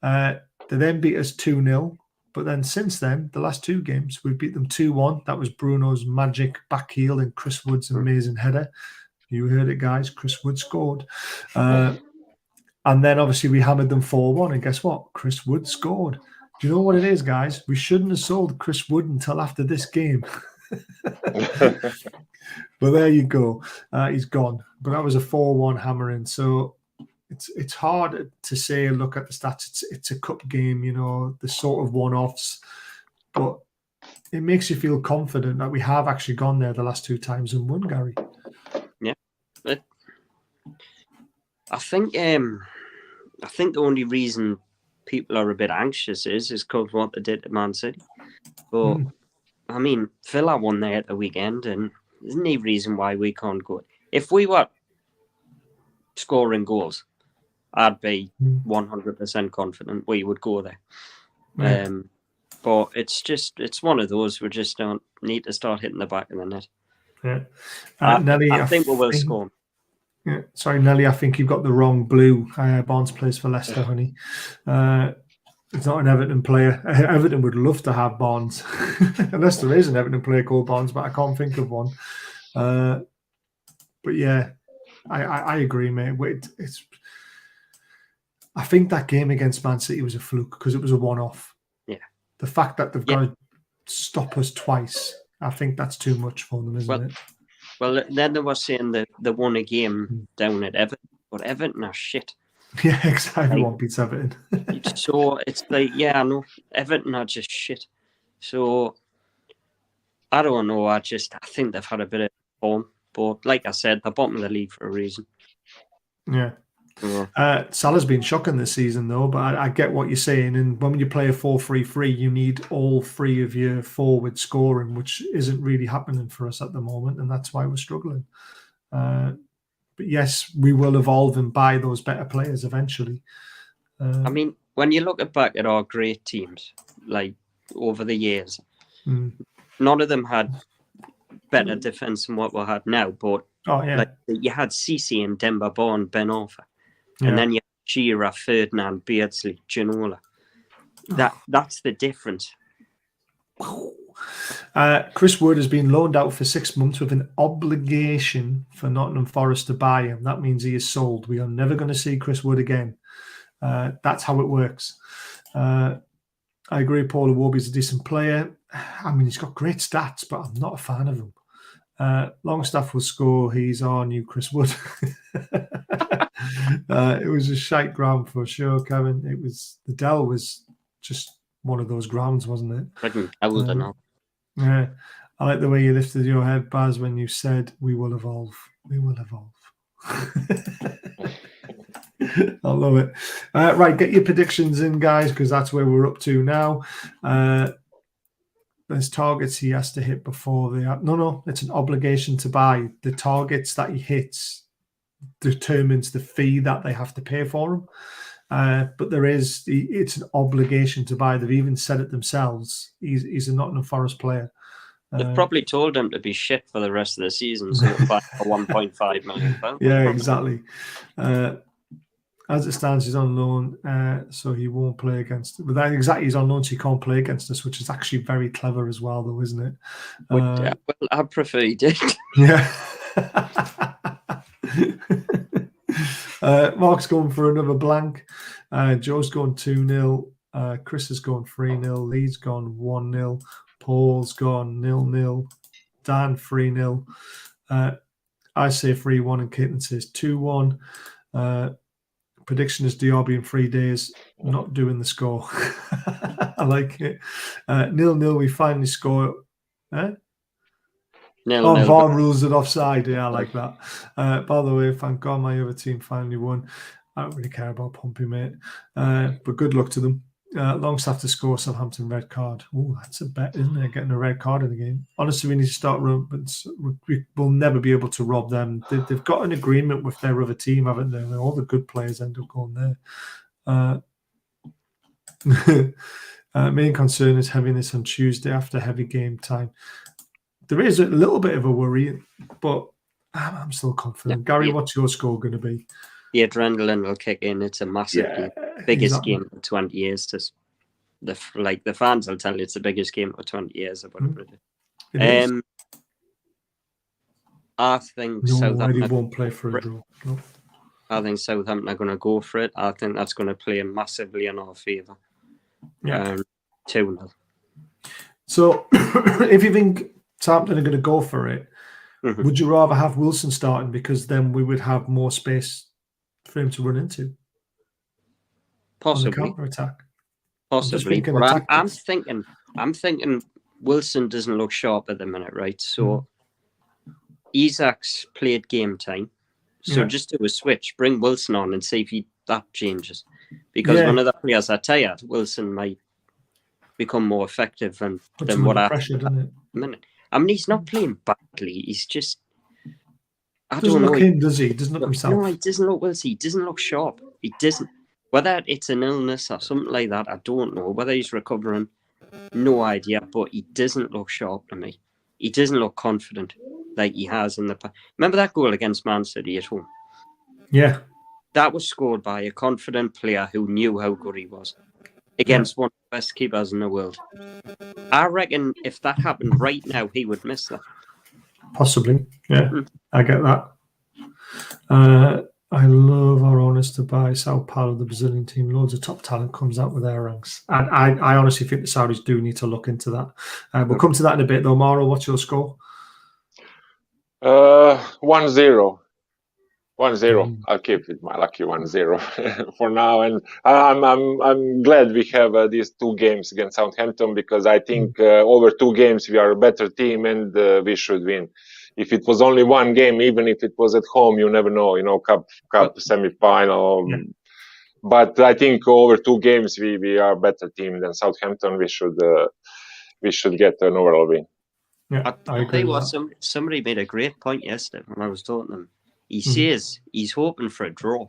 They then beat us 2-0. But then since then, the last two games, we beat them 2-1. That was Bruno's magic back heel and Chris Wood's amazing header. You heard it, guys. Chris Wood scored. And then obviously we hammered them 4-1. And guess what? Chris Wood scored. Do you know what it is, guys? We shouldn't have sold Chris Wood until after this game. But there you go. He's gone. But that was a 4-1 hammering. So it's hard to say, look at the stats. It's a cup game, you know, the sort of one-offs. But it makes you feel confident that we have actually gone there the last two times and won, Gary. Yeah. But I think the only reason people are a bit anxious is because what they did to Man City. But I mean, Villa won there at the weekend, and there's no reason why we can't go. If we were scoring goals, I'd be 100% confident we would go there. Yeah. But it's one of those we just don't need to start hitting the back of the net. Yeah. Nelly, Nelly, I think we will score. Yeah. Sorry, Nelly, I think you've got the wrong blue. Barnes plays for Leicester, honey. It's not an Everton player. Everton would love to have Barnes. Unless there is an Everton player called Barnes, but I can't think of one. But yeah, I agree, mate. I think that game against Man City was a fluke because it was a one-off. Yeah. The fact that they've got to stop us twice, I think that's too much for them, isn't it? Well, then they were saying that they won a game down at Everton, but Everton are shit. Yeah, exactly. Everyone beats Everton. So it's like, I know, Everton are just shit. So I don't know. I think they've had a bit of form, but like I said, they're bottom of the league for a reason. Yeah. Salah's been shocking this season, though, but I get what you're saying. And when you play a 4-3-3, you need all three of your forwards scoring, which isn't really happening for us at the moment, and that's why we're struggling. But yes, we will evolve and buy those better players eventually. I mean, when you look back at our great teams, like over the years, none of them had better defense than what we had now. But like, you had Cisse and Demba Ba and Ben Arthur. And then you have Shearer, Ferdinand, Beardsley, Ginola. That's the difference. Chris Wood has been loaned out for 6 months with an obligation for Nottingham Forest to buy him. That means he is sold. We are never going to see Chris Wood again. That's how it works. I agree, Paul Iwobi's a decent player. I mean, he's got great stats, but I'm not a fan of him. Longstaff will score. He's our new Chris Wood. It was a shite ground for sure, Kevin. The Dell was just one of those grounds, wasn't it? Yeah, I like the way you lifted your head, Baz, when you said we will evolve. We will evolve. I love it. Right, get your predictions in, guys, because that's where we're up to now. There's targets he has to hit before they are. No, it's an obligation to buy. The targets that he hits determines the fee that they have to pay for him. But it's an obligation to buy. They've even said it themselves. He's a Nottingham Forest player. They've probably told him to be shit for the rest of the season, so buy for £1.5 million. Yeah, exactly. As it stands, he's on loan, so he won't play against. But that exactly, he's on loan, so he can't play against us, which is actually very clever as well, though, isn't it? Well, I prefer he did. Yeah. Mark's going for another blank. Joe's going 2-0. Chris has gone 3-0. Lee's gone 1-0. Paul's gone 0-0. Dan 3-0. I say 3-1 and Caitlin says 2-1. Prediction is DRB in 3 days. Not doing the score. I like it. 0-0. We finally score. VAR rules it offside. Yeah, I like that. By the way, thank God my other team finally won. I don't really care about Pompey, mate. But good luck to them. Longstaff to score, Southampton red card. Oh, that's a bet, isn't it? Getting a red card in the game. Honestly, we need to start. We will never be able to rob them. They've got an agreement with their other team, haven't they? All the good players end up going there. Main concern is heaviness on Tuesday after heavy game time. There is a little bit of a worry, but I'm still confident. Gary, what's your score going to be? The adrenaline will kick in. It's a massive game. Biggest game for 20 years. The fans will tell you it's the biggest game for 20 years or whatever it is. I think Southampton won't play for a draw. No. I think Southampton are going to go for it. I think that's going to play massively in our favour. Yeah. 2-0. So, if you think Southampton are going to go for it, would you rather have Wilson starting because then we would have more space for him to run into? Possibly. Counter-attack. Possibly. But I'm thinking Wilson doesn't look sharp at the minute, right? So Isaac's played game time. So just do a switch, bring Wilson on and see if that changes. Because when other players are tired, Wilson might become more effective than what I minute. I mean, he's not playing badly. He's just doesn't look him, does he? Doesn't look himself. No, he doesn't look Wilson. He doesn't look sharp. He doesn't. Whether it's an illness or something like that, I don't know. Whether he's recovering, no idea. But he doesn't look sharp to me. He doesn't look confident like he has in the past. Remember that goal against Man City at home? Yeah. That was scored by a confident player who knew how good he was against one of the best keepers in the world. I reckon if that happened right now, he would miss that. Possibly. Yeah, I get that. I love our honest to buy Sao Paulo, the Brazilian team. Loads of top talent comes out with their ranks. And I honestly think the Saudis do need to look into that. We'll come to that in a bit, though. Mauro, what's your score? 1-0. 1-0. I'll keep it my lucky 1-0 for now, and I'm glad we have these 2 games against Southampton because I think over 2 games we are a better team and we should win. If it was only 1 game, even if it was at home, you never know. Cup semi-final. But I think over 2 games we are a better team than Southampton. We should get an overall win. Yeah, I agree. Somebody made a great point yesterday when I was talking to them. He says he's hoping for a draw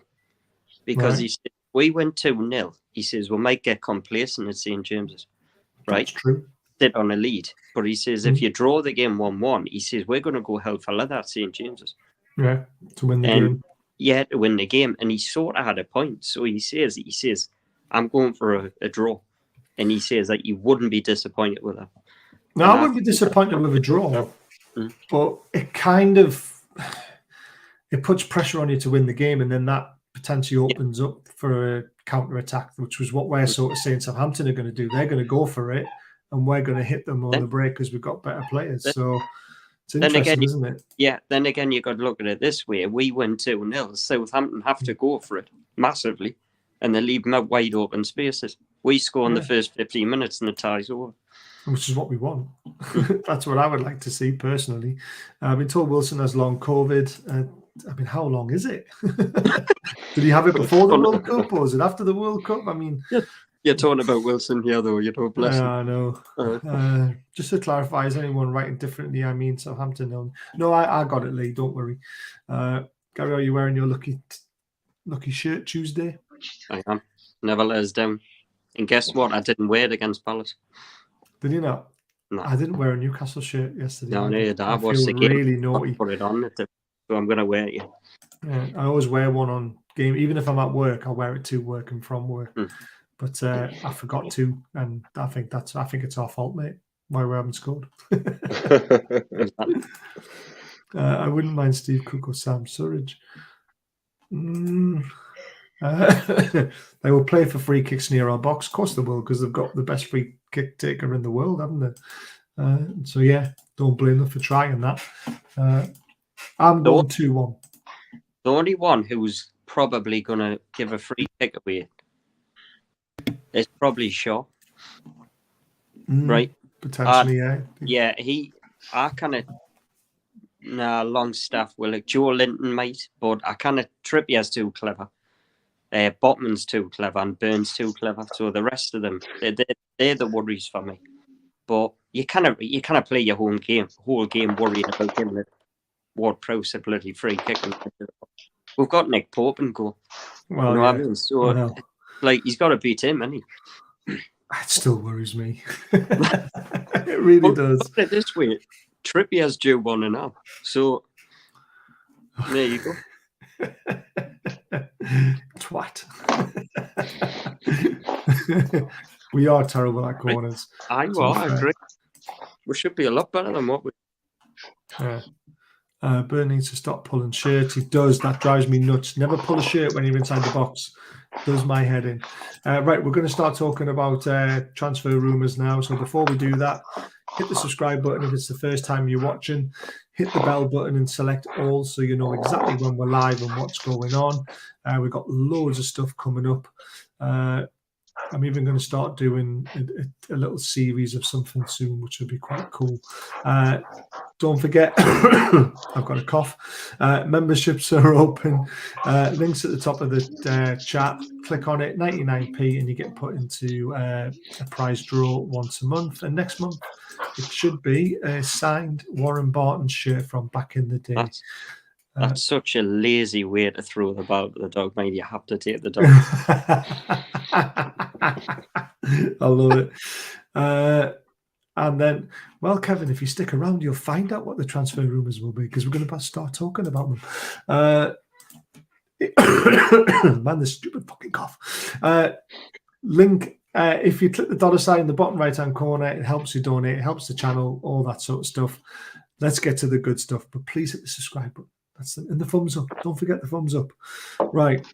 because he said, we went 2-0. He says we might get complacent at St. James's, right? That's true. Sit on a lead, but he says if you draw the game 1-1, he says we're going to go hell for leather at St. James's. Yeah, to win the game. Yeah, to win the game, and he sort of had a point. So he says I'm going for a draw, and he says that you wouldn't be disappointed with that. No, I wouldn't be disappointed with a draw, but it kind of. It puts pressure on you to win the game, and then that potentially opens up for a counter-attack, which was what we're sort of saying Southampton are going to do. They're going to go for it, and we're going to hit them on the break because we've got better players. So it's interesting, isn't it? Yeah, then again, you've got to look at it this way. We win 2-0. Southampton have to go for it massively, and they leave them out wide open spaces. We score in the first 15 minutes, and the tie's over. Which is what we want. That's what I would like to see, personally. I've been told Wilson has long COVID. I mean, how long is it? Did he have it before the World Cup or was it after the World Cup? I mean, you're talking about Wilson here, though. You know, bless him. I know. Just to clarify, is anyone writing differently? I mean, Southampton. No, I got it, Lee. Don't worry. Gary, are you wearing your lucky shirt Tuesday? I am. Never let us down. And guess what? I didn't wear it against Palace. Did you not? No. I didn't wear a Newcastle shirt yesterday. No, I was really naughty. Put it on. So I'm going to wear it. Yeah, I always wear one on game. Even if I'm at work, I wear it to work and from work. But I forgot to, and I think it's our fault, mate. Why we haven't scored. I wouldn't mind Steve Cook or Sam Surridge. They will play for free kicks near our box. Of course they will, because they've got the best free kick taker in the world, haven't they? So yeah, don't blame them for trying that. I'm going 2-1. The only one who's probably going to give a free kick away is probably Shaw. Right? Potentially, yeah. Yeah, Longstaff will. Joe Linton might, but I kind of Trippier's too clever. Botman's too clever and Burns too clever. So the rest of them, they're the worries for me. But you cannot play your whole game worrying about him that Ward-Prowse a bloody free kick. We've got Nick Pope and goal. Well, you know yeah. what I mean? So like he's got to beat him, hasn't he? It still worries me. It really does. Put it this way, Trippier's due 1-0. So there you go. Twat. We are terrible at corners. I agree. We should be a lot better than what we. Burn needs to stop pulling shirts. He does. That drives me nuts. Never pull a shirt when you're inside the box. Does my head in. Right, we're going to start talking about transfer rumours now. So before we do that, hit the subscribe button if it's the first time you're watching. Hit the bell button and select all so you know exactly when we're live and what's going on. We've got loads of stuff coming up. I'm even going to start doing a little series of something soon, which will be quite cool. Don't forget, I've got a cough. Memberships are open. Links at the top of the chat. Click on it, 99p, and you get put into a prize draw once a month. And next month, it should be a signed Warren Barton shirt from back in the day. That's such a lazy way to throw the ball to the dog, mate. You have to take the dog. I love it. And then, well, Kevin, if you stick around, you'll find out what the transfer rumours will be because we're going to start talking about them. Man, this stupid fucking cough. Link, if you click the dollar sign in the bottom right-hand corner, it helps you donate, it helps the channel, all that sort of stuff. Let's get to the good stuff, but please hit the subscribe button. And the thumbs up. Don't forget the thumbs up. Right.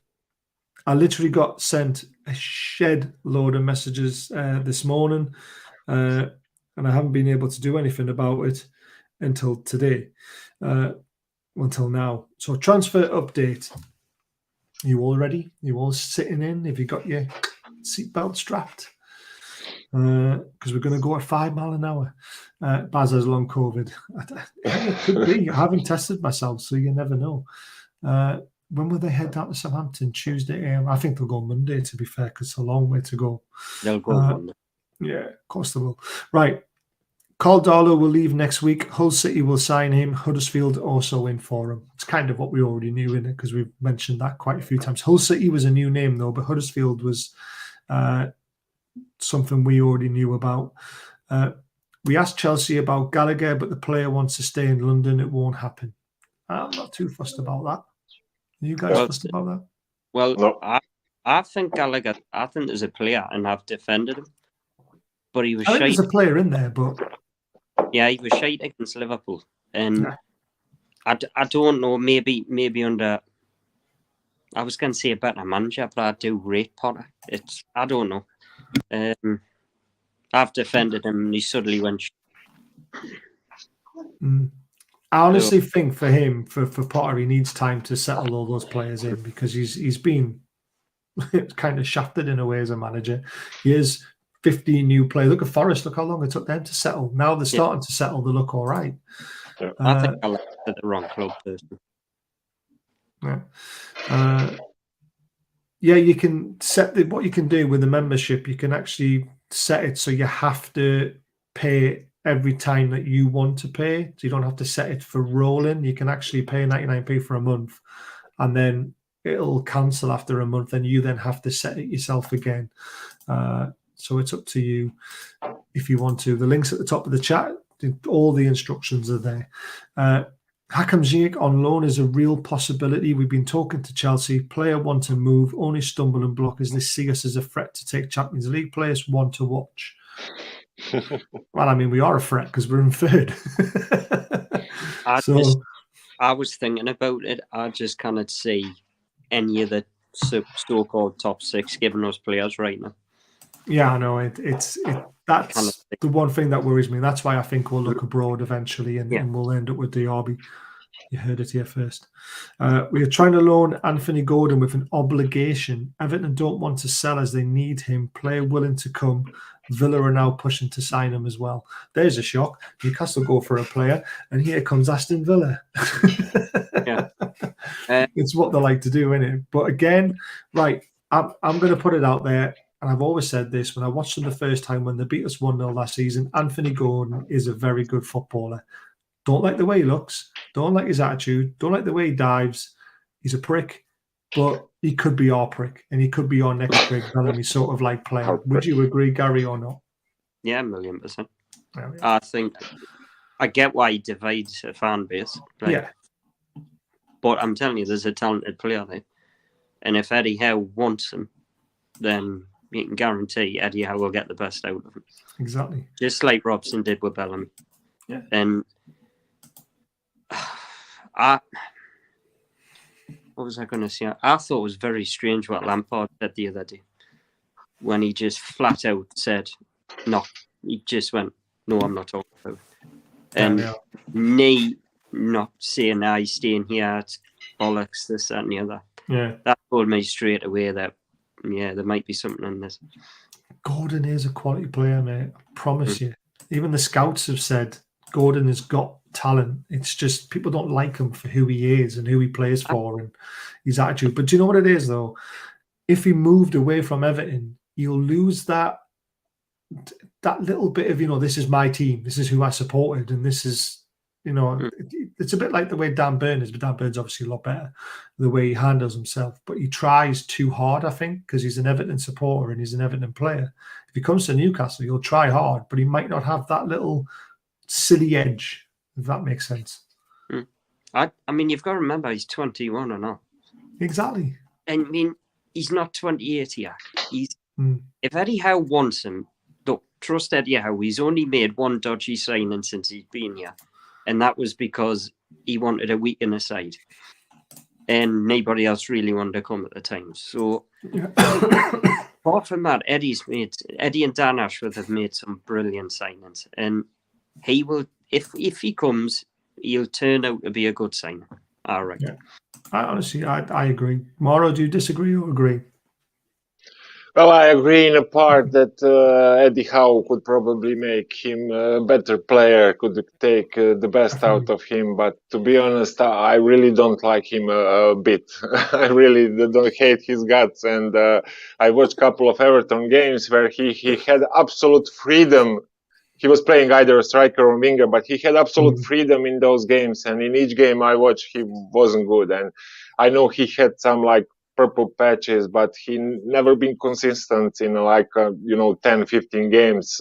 I literally got sent a shed load of messages this morning, and I haven't been able to do anything about it until today, until now. So transfer update. You all ready? You all sitting in? Have you got your seatbelt strapped? Because we're going to go at 5 miles an hour. Baz has long COVID. It could be. I haven't tested myself, so you never know. When will they head down to Southampton? Tuesday? I think they'll go Monday, to be fair, because it's a long way to go. They'll go Monday. Yeah, of course they will. Right. Carl Darlow will leave next week. Hull City will sign him. Huddersfield also in for him. It's kind of what we already knew in it because we've mentioned that quite a few times. Hull City was a new name, though, but Huddersfield was something we already knew about. We asked Chelsea about Gallagher, but the player wants to stay in London. It won't happen. I'm not too fussed about that. Are you guys fussed about that? Well, no. I think Gallagher, I think there's a player, and I've defended him. But he was shite. There's a player in there, but... Yeah, he was shite against Liverpool. And I don't know, maybe under... I was going to say a better manager, but I do rate Potter. I don't know. I've defended him and he suddenly went... I honestly think for him, for Potter, he needs time to settle all those players in because he's been kind of shafted in a way as a manager. He has 15 new players. Look at Forest. Look how long it took them to settle. Now they're starting to settle. They look all right. Yeah. I think I left at the wrong club person. Yeah. You can set what you can do with the membership. You can actually set it so you have to pay every time that you want to pay. So you don't have to set it for rolling. You can actually pay 99p for a month and then it'll cancel after a month and you then have to set it yourself again. So it's up to you if you want to. The link's at the top of the chat. All the instructions are there. Hakim Ziyech on loan is a real possibility. We've been talking to Chelsea. Player want to move, only stumble and block as they see us as a threat to take Champions League. Players want to watch. Well, I mean, we are a threat because we're in third. I was thinking about it. I just cannot see any of the so-called top six giving us players right now. Yeah, I know. That's the one thing that worries me. That's why I think we'll look abroad eventually and we'll end up with Diaby. You heard it here first. We are trying to loan Anthony Gordon with an obligation. Everton don't want to sell as they need him. Player willing to come. Villa are now pushing to sign him as well. There's a shock. Newcastle go for a player, and here comes Aston Villa. It's what they like to do, isn't it? But again, right, I'm going to put it out there, and I've always said this when I watched them the first time when they beat us 1-0 last season. Anthony Gordon is a very good footballer. Don't like the way he looks. Don't like his attitude. Don't like the way he dives. He's a prick, but he could be our prick, and he could be our next Craig Bellamy sort of like player. Would you agree, Gary, or not? Yeah, 1,000,000%. I think I get why he divides a fan base. Like, yeah. But I'm telling you, there's a talented player there. And if Eddie Howe wants him, then you can guarantee Eddie Howe will get the best out of him. Exactly. Just like Robson did with Bellamy. Yeah. And what was I going to say? I thought it was very strange what Lampard said the other day when he just flat out said, no. He just went, no, I'm not talking about it. And me not saying, he's staying here, it's bollocks, this, that, and the other. Yeah. That told me straight away that, there might be something in this. Gordon is a quality player, mate. I promise you. Even the scouts have said Gordon has got talent. It's just people don't like him for who he is and who he plays for and his attitude. But do you know what it is, though? If he moved away from Everton, you'll lose that little bit of, this is my team, this is who I supported, and this is, it's a bit like the way Dan Burn is, but Dan Burn's obviously a lot better, the way he handles himself. But he tries too hard, I think, because he's an Everton supporter and he's an Everton player. If he comes to Newcastle, he'll try hard, but he might not have that little silly edge, if that makes sense. I mean, you've got to remember he's 21 or not. Exactly. I mean, he's not 28 yet. If Eddie Howe wants him, look, trust Eddie Howe. He's only made one dodgy signing since he's been here. And that was because he wanted a week in the side. And nobody else really wanted to come at the time. So, apart from that, Eddie and Dan Ashworth have made some brilliant signings. And he will, if he comes, he'll turn out to be a good signing. I reckon. Yeah. I agree. Mauro, do you disagree or agree? Well, I agree in a part that Eddie Howe could probably make him a better player, could take the best out of him. But to be honest, I really don't like him a bit. I really don't hate his guts. And I watched a couple of Everton games where he had absolute freedom. He was playing either a striker or winger, but he had absolute freedom in those games. And in each game I watched, he wasn't good. And I know he had some purple patches, but he never been consistent in 10, 15 games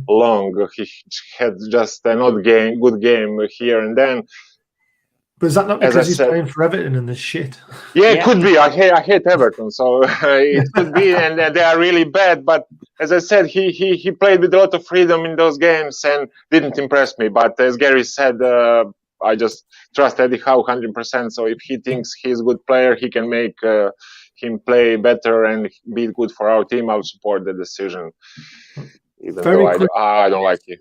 long. He had just an odd game, good game here and then. But is that not because he's playing for Everton and this shit? Yeah, it could be. I hate Everton, so it could be, and they are really bad. But as I said, he played with a lot of freedom in those games and didn't impress me. But as Gary said, I just trust Eddie Howe 100%. So if he thinks he's a good player, he can make him play better and be good for our team. I'll support the decision, even though I don't like it.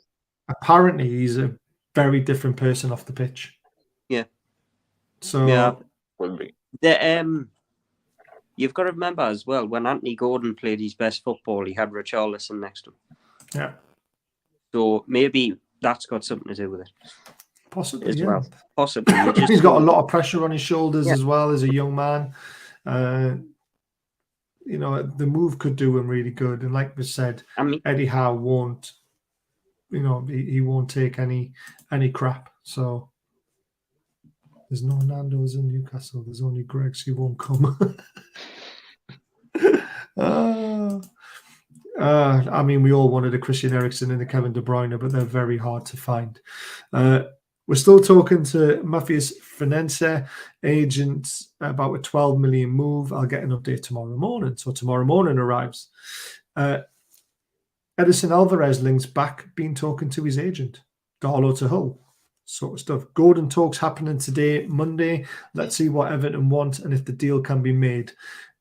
Apparently, he's a very different person off the pitch. Yeah. So could be. You've got to remember as well, when Anthony Gordon played his best football, he had Richarlison next to him. Yeah. So maybe that's got something to do with it. Possibly, as yeah. Well. Possibly. He's got a lot of pressure on his shoulders as well as a young man. The move could do him really good. And like we said, Eddie Howe won't, he won't take any crap. So there's no Nando's in Newcastle. There's only Greg's. He won't come. We all wanted a Christian Eriksen and a Kevin De Bruyne, but they're very hard to find. We're still talking to Matthias Frenense, agent, about a 12 million move. I'll get an update tomorrow morning. So tomorrow morning arrives. Edison Alvarez links back, been talking to his agent. Darlow to Hull, sort of stuff. Gordon talks happening today, Monday. Let's see what Everton want and if the deal can be made.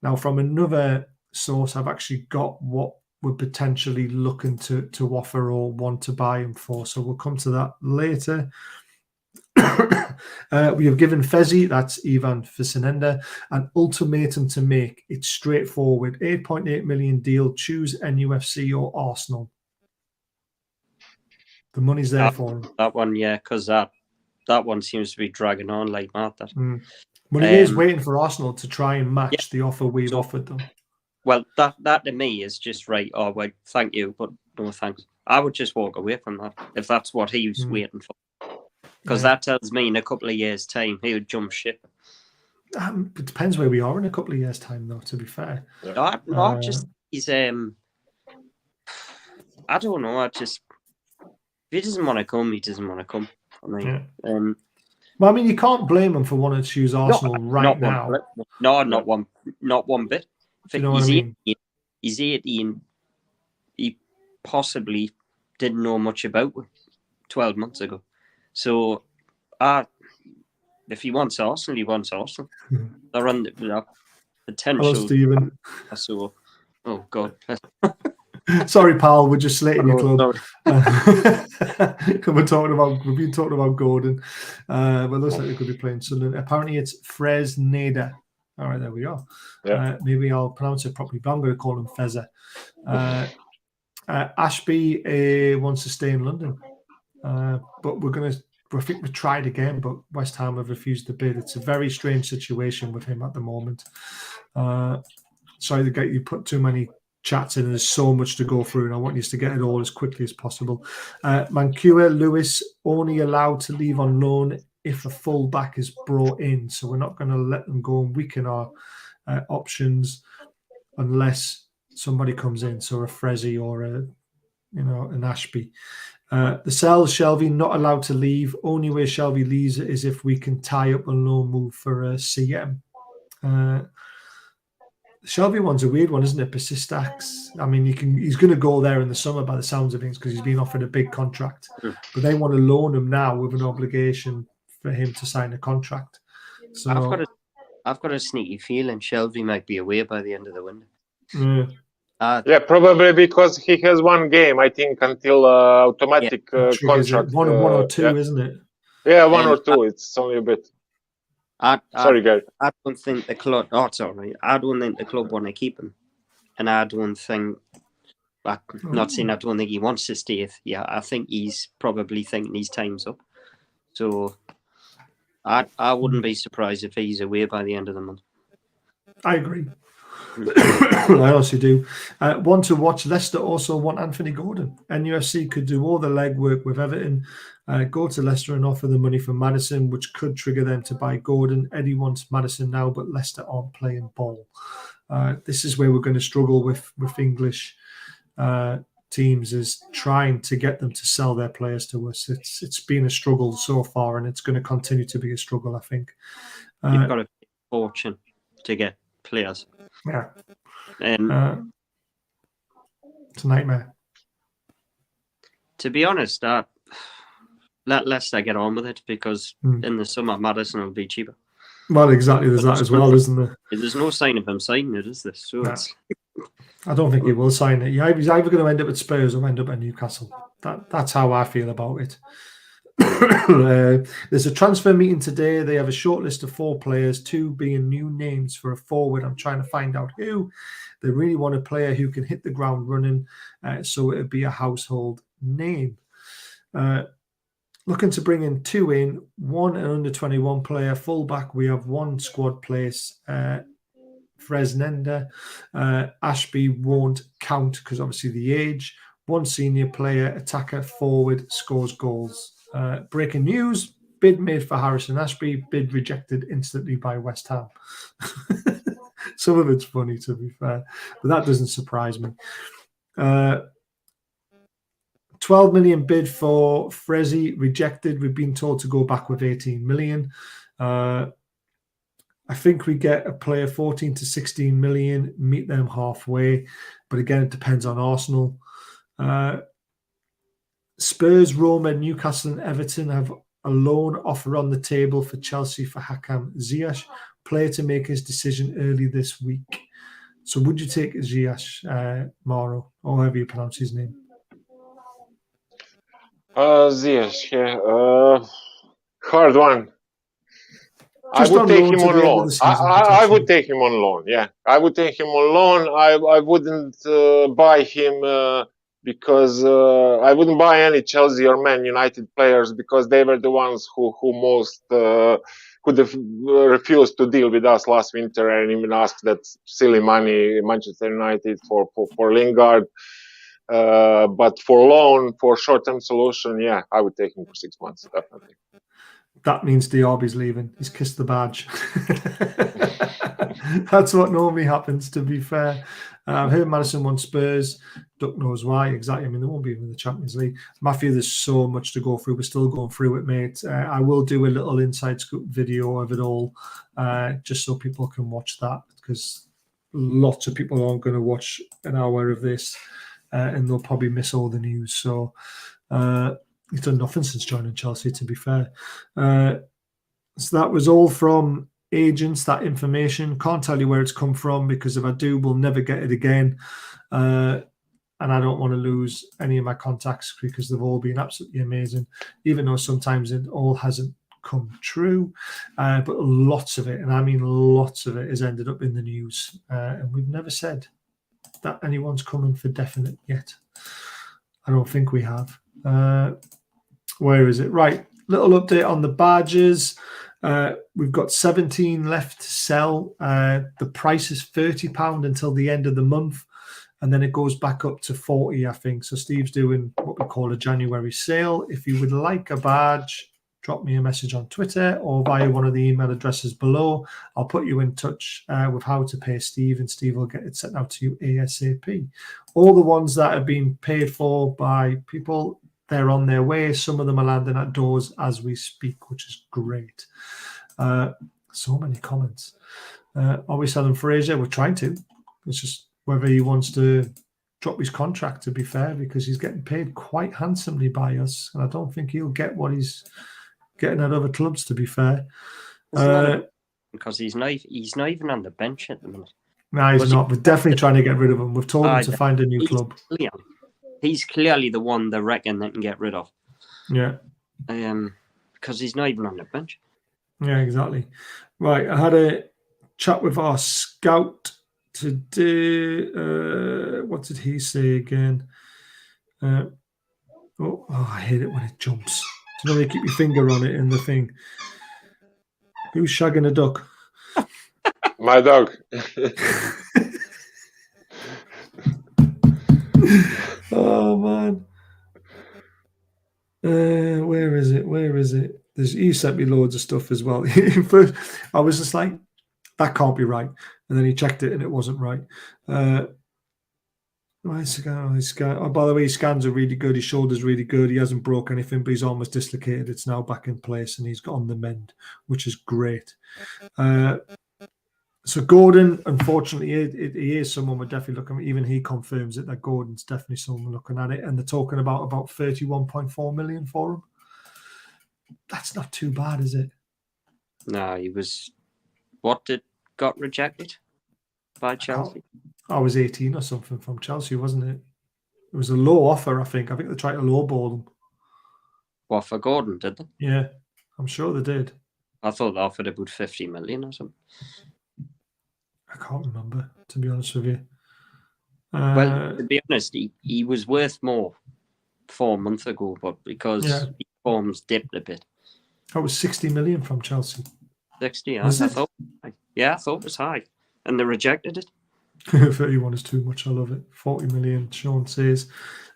Now, from another source, I've actually got what we're potentially looking to offer or want to buy him for. So we'll come to that later. We have given Fezzi, that's Ivan Falsenineltd, an ultimatum to make. It's straightforward. 8.8 million deal. Choose NUFC or Arsenal. The money's there for him. That one, yeah, because that one seems to be dragging on like mad. But he is waiting for Arsenal to try and match the offer we've offered them. Well, that to me is just right. Oh, well, thank you, but no thanks. I would just walk away from that if that's what he was waiting for. Because that tells me in a couple of years' time he would jump ship. It depends where we are in a couple of years' time, though. To be fair, just he's I don't know. If he doesn't want to come, he doesn't want to come. I mean, well, I mean, you can't blame him for wanting to choose Arsenal now. Not one bit. You know what I mean? He's 18. He possibly didn't know much about it 12 months ago. So, if he wants Arsenal, he wants Arsenal. They're on the potential. Hello, Stephen. So, oh God. Sorry, pal. We're just slating your club. We've been talking about Gordon. But looks like we could be playing Sunderland. Apparently, it's Falsenineltd. All right, there we go. Yeah. Maybe I'll pronounce it properly, but I'm going to call him Feza. Ashby wants to stay in London, but I think we tried again, but West Ham have refused to bid. It's a very strange situation with him at the moment. Sorry to get you put too many chats in, and there's so much to go through, and I want you to get it all as quickly as possible. Mancua Lewis only allowed to leave on loan if a full back is brought in, so we're not going to let them go and weaken our options unless somebody comes in, so a Frezzy or an Ashby. The Sells Shelby not allowed to leave. Only way Shelby leaves it is if we can tie up a loan move for a CM. Shelby one's a weird one, isn't it? Persistax. I mean, he's going to go there in the summer by the sounds of things because he's been offered a big contract, but they want to loan him now with an obligation for him to sign a contract. So I've got a sneaky feeling Shelby might be away by the end of the window. Yeah, probably because he has one game, I think, until automatic contract. One or two, isn't it? Yeah, one or two. It's only a bit. Sorry, Gary. I don't think the club. Oh, it's all right. I don't think the club want to keep him, and I don't think. Not saying I don't think he wants to stay. Yeah, I think he's probably thinking his time's up. So, I wouldn't be surprised if he's away by the end of the month. I agree. I also do. Want to watch Leicester also want Anthony Gordon. NUFC could do all the legwork with Everton, go to Leicester and offer the money for Maddison, which could trigger them to buy Gordon. Eddie wants Maddison now, but Leicester aren't playing ball. This is where we're going to struggle with English teams, is trying to get them to sell their players to us. It's been a struggle so far, and it's going to continue to be a struggle, I think. You've got a fortune to get players. Yeah. And it's a nightmare. To be honest, let Leicester get on with it, because in the summer Maddison will be cheaper. Well, exactly. There's that as well, isn't there? There's no sign of him signing it, is there? So I don't think he will sign it. Yeah, he's either going to end up at Spurs or end up at Newcastle. That's how I feel about it. There's a transfer meeting today. They have a short list of 4 players, 2 being new names for a forward. I'm trying to find out who. They really want a player who can hit the ground running, so it would be a household name. Looking to bring in 2 in, 1 an under-21 player. Fullback, we have 1 squad place, Falsenineltd. Ashby won't count because obviously the age. 1 senior player, attacker, forward, scores goals. Breaking news, bid made for Harrison Ashby, bid rejected instantly by West Ham. Some of it's funny, to be fair, but that doesn't surprise me. 12 million bid for Frezzy, rejected. We've been told to go back with 18 million. I think we get a player 14 to 16 million, meet them halfway, but again, it depends on Arsenal. Spurs, Roma, Newcastle and Everton have a loan offer on the table for Chelsea for Hakam Ziyech, player to make his decision early this week. So would you take Ziyech, Mauro, or however you pronounce his name? Ziyech, yeah. Hard one. I would take him on loan. I would take him on loan, yeah. I would take him on loan. I wouldn't buy him because I wouldn't buy any Chelsea or Man United players because they were the ones who could have refused to deal with us last winter and even asked that silly money Manchester United for Lingard. But for loan, for short-term solution, yeah, I would take him for 6 months, definitely. That means Diaby's leaving. He's kissed the badge. That's what normally happens, to be fair. I've heard Madison wants Spurs. Duck knows why exactly. I mean, they won't be in the Champions League. Matthew, there's so much to go through. We're still going through it, mate. I will do a little inside scoop video of it all, just so people can watch that, because lots of people aren't going to watch an hour of this, and they'll probably miss all the news. So he's done nothing since joining Chelsea, to be fair. So that was all from agents, that information. Can't tell you where it's come from, because if I do, we'll never get it again. And I don't want to lose any of my contacts, because they've all been absolutely amazing, even though sometimes it all hasn't come true. But lots of it, and I mean lots of it, has ended up in the news. And we've never said that anyone's coming for definite yet. I don't think we have. Where is it? Right. Little update on the badges. We've got 17 left to sell. The price is £30 until the end of the month, and then it goes back up to 40, I think. So Steve's doing what we call a January sale. If you would like a badge, drop me a message on Twitter or via one of the email addresses below. I'll put you in touch with how to pay Steve, and Steve will get it sent out to you ASAP. All the ones that have been paid for by people, they're on their way. Some of them are landing at doors as we speak, which is great. So many comments. Are we selling Fraser? We're trying to. It's just whether he wants to drop his contract, to be fair, because he's getting paid quite handsomely by us, and I don't think he'll get what he's getting at other clubs, to be fair. Because he's not even on the bench at the minute. No, he's not. We're definitely trying to get rid of him. We've told him to find a new club. He's clearly the one they reckon they can get rid of. Yeah. Because he's not even on the bench. Yeah, exactly. Right. I had a chat with our scout today. What did he say again? I hate it when it jumps. So you keep your finger on it in the thing. Who's shagging a duck? My dog. Oh man. Where is it? He sent me loads of stuff as well. First, I was just like, that can't be right. And then he checked it and it wasn't right. Oh, by the way, his scans are really good. His shoulder's really good. He hasn't broke anything, but he's almost dislocated. It's now back in place and he's got on the mend, which is great. So Gordon, unfortunately, he is someone we're definitely looking at. Even he confirms it, that Gordon's definitely someone looking at it. And they're talking about 31.4 million for him. That's not too bad, is it? No, he was... got rejected by Chelsea? I was 18 or something from Chelsea, wasn't it? It was a low offer, I think. I think they tried to lowball him. What, for Gordon, did they? Yeah, I'm sure they did. I thought they offered about 50 million or something. I can't remember, to be honest with you. Well, to be honest, he was worth more 4 months ago, but because his forms dipped a bit. That was 60 million from Chelsea. 60, I thought it was high. And they rejected it. 31 is too much. I love it. 40 million, Sean says.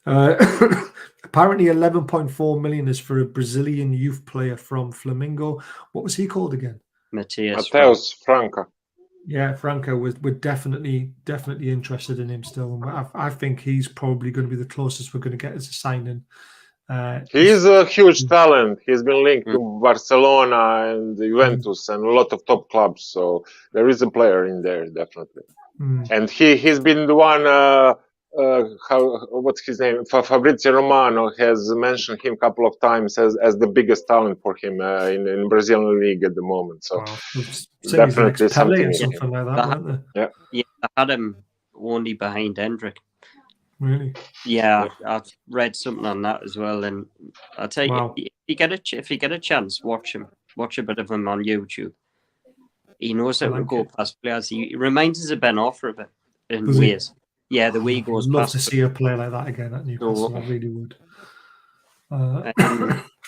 Apparently 11.4 million is for a Brazilian youth player from Flamengo. What was he called again? Mateus Franca. Yeah, Franco, we're definitely interested in him still. And I think he's probably going to be the closest we're going to get as a signing. He's a huge talent. He's been linked to Barcelona and Juventus and a lot of top clubs. So there is a player in there, definitely. And he's been the one, what's his name? Fabrizio Romano has mentioned him a couple of times as the biggest talent for him in Brazilian league at the moment. So definitely something like that. Yeah, I had him only behind Hendrick. Really? Yeah, I've read something on that as well. And I'll tell you, if you get a chance, watch him. Watch a bit of him on YouTube. He knows how to go past players. He reminds us of Ben Arthur a bit in ways. Yeah, the way he goes I'd love past. to see a player like that again at Newcastle. I really would.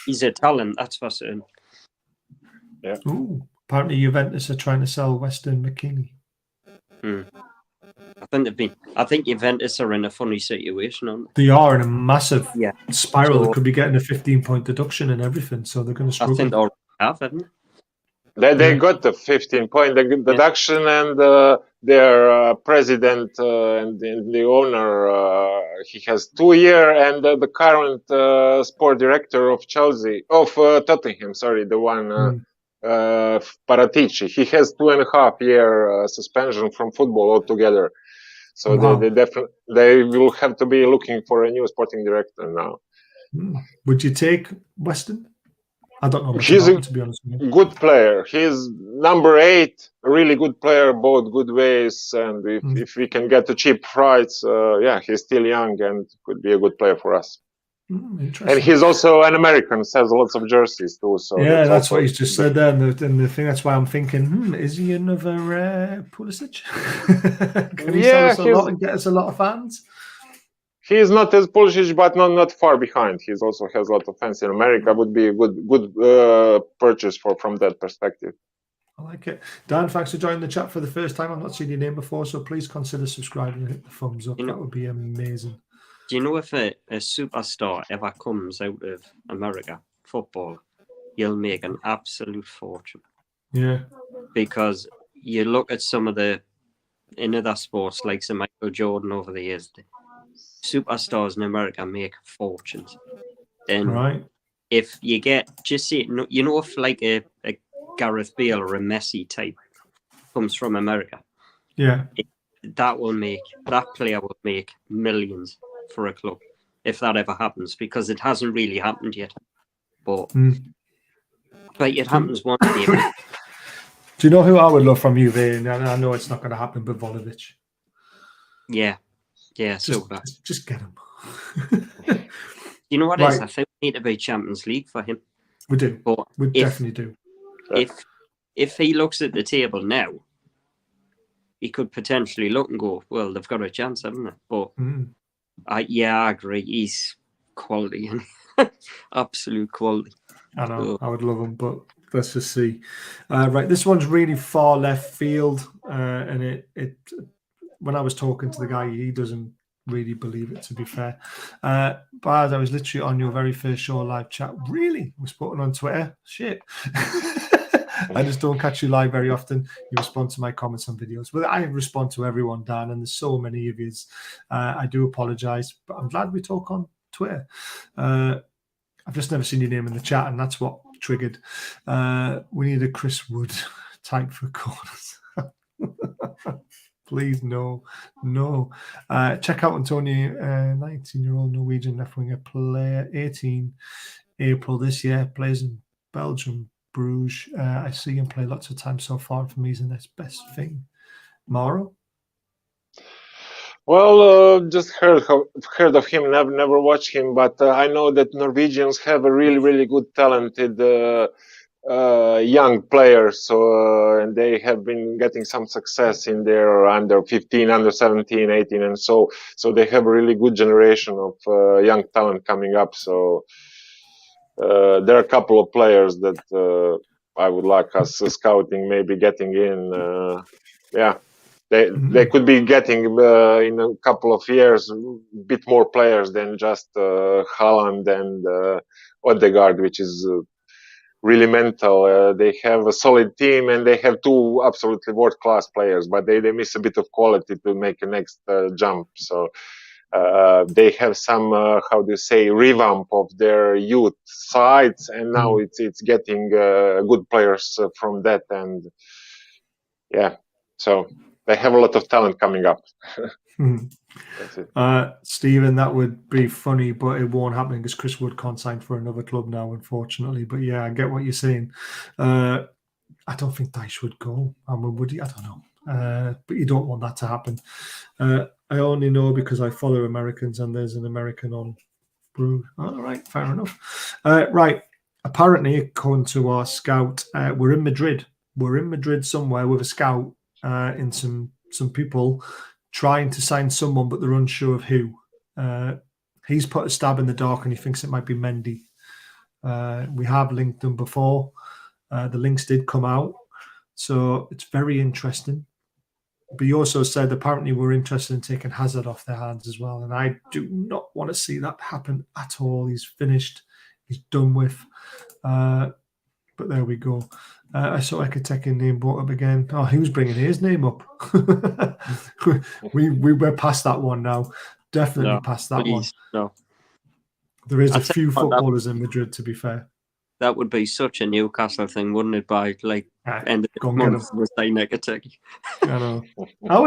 He's a talent, that's for certain. Yeah. Ooh, Apparently, Juventus are trying to sell Weston McKennie. I think Juventus are in a funny situation, aren't They are in a massive Yeah. spiral. So- They could be getting a 15-point deduction and everything, so they're going to they? I struggle. think they already have, haven't They Yeah. got the 15-point deduction, and their president and the owner, he has 2 years, and the current sport director of Tottenham, sorry, the one Paratici, he has 2.5 year suspension from football altogether. So Wow. they will have to be looking for a new sporting director now. Would you take Weston? I don't know much He's about him, to be honest with you. good player. He's number 8, a really good player, both good ways. And if we can get a cheap price, he's still young and could be a good player for us. Interesting. And he's also an American, has lots of jerseys too. So yeah, that's also what he's just said there. And the thing, that's why I'm thinking, is he another Pulisic? Can he sell us a lot and get us a lot of fans? He is not as Pulisic, but not far behind. He also has a lot of fans in America. Would be a good purchase from that perspective. I like it. Dan, thanks for joining the chat for the first time. I've not seen your name before, so please consider subscribing and hit the thumbs up. That would be amazing. Do you know if a superstar ever comes out of America, football, you'll make an absolute fortune. Yeah. Because you look at some of in other sports, like Sir Michael Jordan over the years, superstars in America make fortunes. Then if you get, just see, if like a Gareth Bale or a Messi type comes from America, that player will make millions for a club if that ever happens, because it hasn't really happened yet. But it happens one day. Do you know who I would love from you, Vane? And I know it's not going to happen, but Volovic. Yeah. Just get him. You know what it is? I think we need to be Champions League for him. We do. But we definitely do. If he looks at the table now, he could potentially look and go, well, they've got a chance, haven't they? But I agree. He's quality, absolute quality. I know. I would love him, but let's just see. Right, this one's really far left field, and it. When I was talking to the guy, he doesn't really believe it, to be fair. Baz, I was literally on your very first show live chat. Really? Was putting on Twitter? Shit. I just don't catch you live very often. You respond to my comments on videos. But I respond to everyone, Dan, and there's so many of you. I do apologise, but I'm glad we talk on Twitter. I've just never seen your name in the chat, and that's what triggered. We need a Chris Wood type for corners. Please, no. Check out Antonio, 19-year-old Norwegian left winger player, 18 April this year, plays in Belgium, Bruges. I see him play lots of times so far. For me, he's the next best thing. Mauro? Well, just heard of him, never watched him, but I know that Norwegians have a really good, talented young players, and they have been getting some success in their under 15, under 17, 18, and so they have a really good generation of young talent coming up. So there are a couple of players that I would like us scouting, maybe getting in. They could be getting in a couple of years a bit more players than just Haaland and Odegaard, which is really mental. They have a solid team and they have 2 absolutely world-class players, but they miss a bit of quality to make a next jump. So they have some, revamp of their youth sides, and now it's getting good players from that. And so they have a lot of talent coming up. That's it. Stephen, that would be funny, but it won't happen because Chris Wood can't sign for another club now, unfortunately. But yeah, I get what you're saying. I don't think Dyche would go. I mean, would he? I don't know. But you don't want that to happen. I only know because I follow Americans, and there's an American on Brew. All right, fair enough. Right. Apparently, according to our scout, we're in Madrid. We're in Madrid somewhere with a scout and some people trying to sign someone, but they're unsure of who. He's put a stab in the dark, and he thinks it might be Mendy. We have linked them before. The links did come out. So it's very interesting. But you also said apparently we're interested in taking Hazard off their hands as well. And I do not want to see that happen at all. He's finished. He's done with. But there we go. I saw Ekatekin name brought up again. Oh, who's bringing his name up? we're past that one now. Definitely past that one. No. There is a few footballers in Madrid, to be fair. That would be such a Newcastle thing, wouldn't it? By like end of the month, we're saying Ekatekin. I know.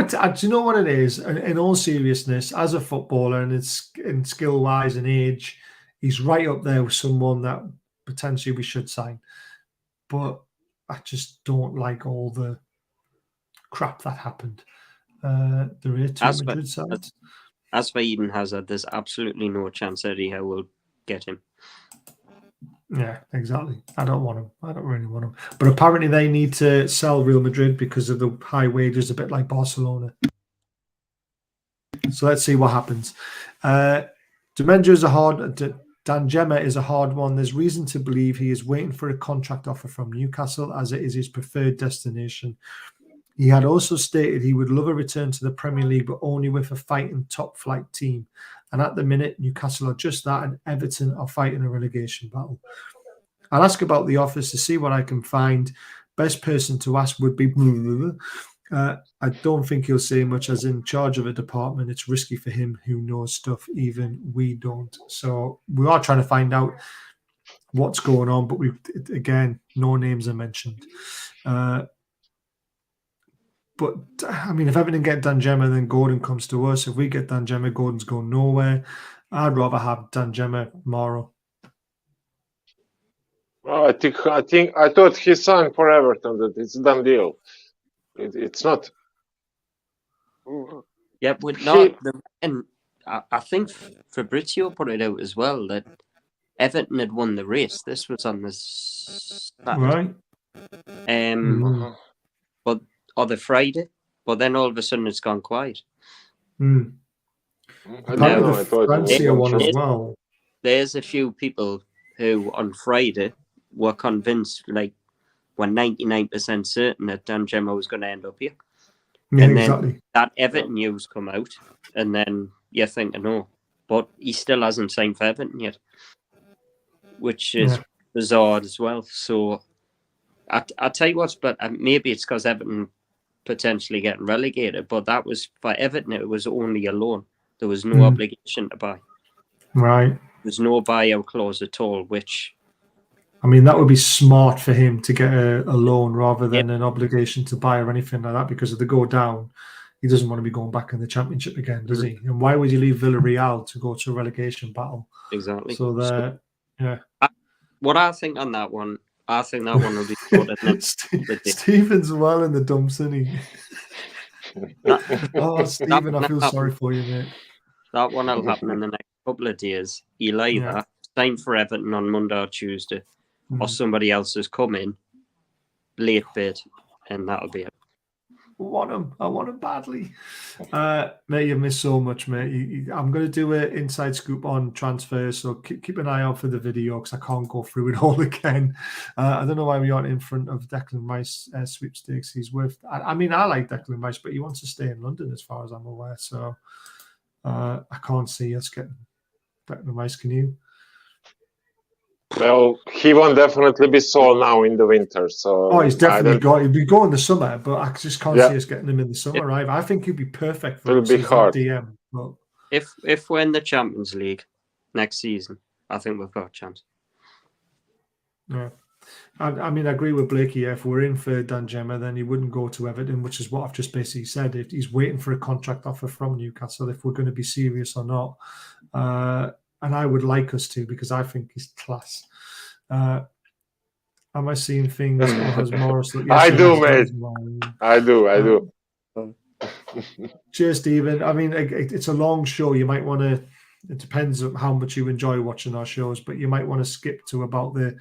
Do you know what it is? In all seriousness, as a footballer and in skill wise and age, he's right up there with someone that potentially we should sign. But I just don't like all the crap that happened. There are two Madrid sides. As for Eden Hazard, there's absolutely no chance Eddie Howe will get him. Yeah, exactly. I don't want him. I don't really want him. But apparently they need to sell Real Madrid because of the high wages, a bit like Barcelona. So let's see what happens. Demenja is a hard... Danjema is a hard one. There's reason to believe he is waiting for a contract offer from Newcastle as it is his preferred destination. He had also stated he would love a return to the Premier League, but only with a fighting top-flight team. And at the minute, Newcastle are just that, and Everton are fighting a relegation battle. I'll ask about the offers to see what I can find. Best person to ask would be... I don't think he'll say much as in charge of a department. It's risky for him who knows stuff even we don't. So we are trying to find out what's going on, but again, no names are mentioned. But, I mean, if Everton get Danjema, then Gordon comes to us. If we get Danjema, Gordon's going nowhere. I'd rather have Danjema tomorrow. Well, I thought he signed for Everton, that it's a done deal. It's not. Yeah, but not. And I think Fabrizio put it out as well that Everton had won the race. This was on the Saturday. Right. But or the Friday, but then all of a sudden it's gone quiet. I thought Francia one as well. There's a few people who on Friday were convinced, like, were 99% certain that Danjema was going to end up here. Yeah, and then exactly. That Everton news come out, and then you're thinking, no, but he still hasn't signed for Everton yet, which is bizarre as well. So I tell you what's, but maybe it's because Everton potentially getting relegated, but that was for Everton. It was only a loan. There was no obligation to buy. Right. There's no buyout clause at all, which... I mean, that would be smart for him to get a loan rather than an obligation to buy or anything like that, because if they go down, he doesn't want to be going back in the Championship again, does he? And why would you leave Villarreal to go to a relegation battle? Exactly. So, what I think on that one, I think that one will be sorted next. Stephen's well in the dumps, isn't he? Stephen, I feel sorry for you, mate. That one will happen in the next couple of days. He'll either sign for Everton on Monday or Tuesday, or somebody else has come in, late bid, and that'll be it. I want him badly. Mate, you've missed so much, mate. I'm going to do an inside scoop on transfers, so keep an eye out for the video because I can't go through it all again. I don't know why we aren't in front of Declan Rice sweepstakes. He's with. I mean, I like Declan Rice, but he wants to stay in London as far as I'm aware. So I can't see us getting Declan Rice. Can you? Well, he won't definitely be sold now in the winter. So he's definitely got. He'll be going in the summer, but I just can't see us getting him in the summer. Right? I think he'd be perfect for It'll be hard. DM. But... If we're in the Champions League next season, I think we've got a chance. Yeah, I mean, I agree with Blakey. If we're in for Danjema, then he wouldn't go to Everton, which is what I've just basically said. If he's waiting for a contract offer from Newcastle, if we're going to be serious or not. And I would like us to, because I think he's class. Am I seeing things? Or has Morris looked? I do, mate. I do. Cheers, Stephen. I mean, it's a long show. You might want to. It depends on how much you enjoy watching our shows, but you might want to skip to about the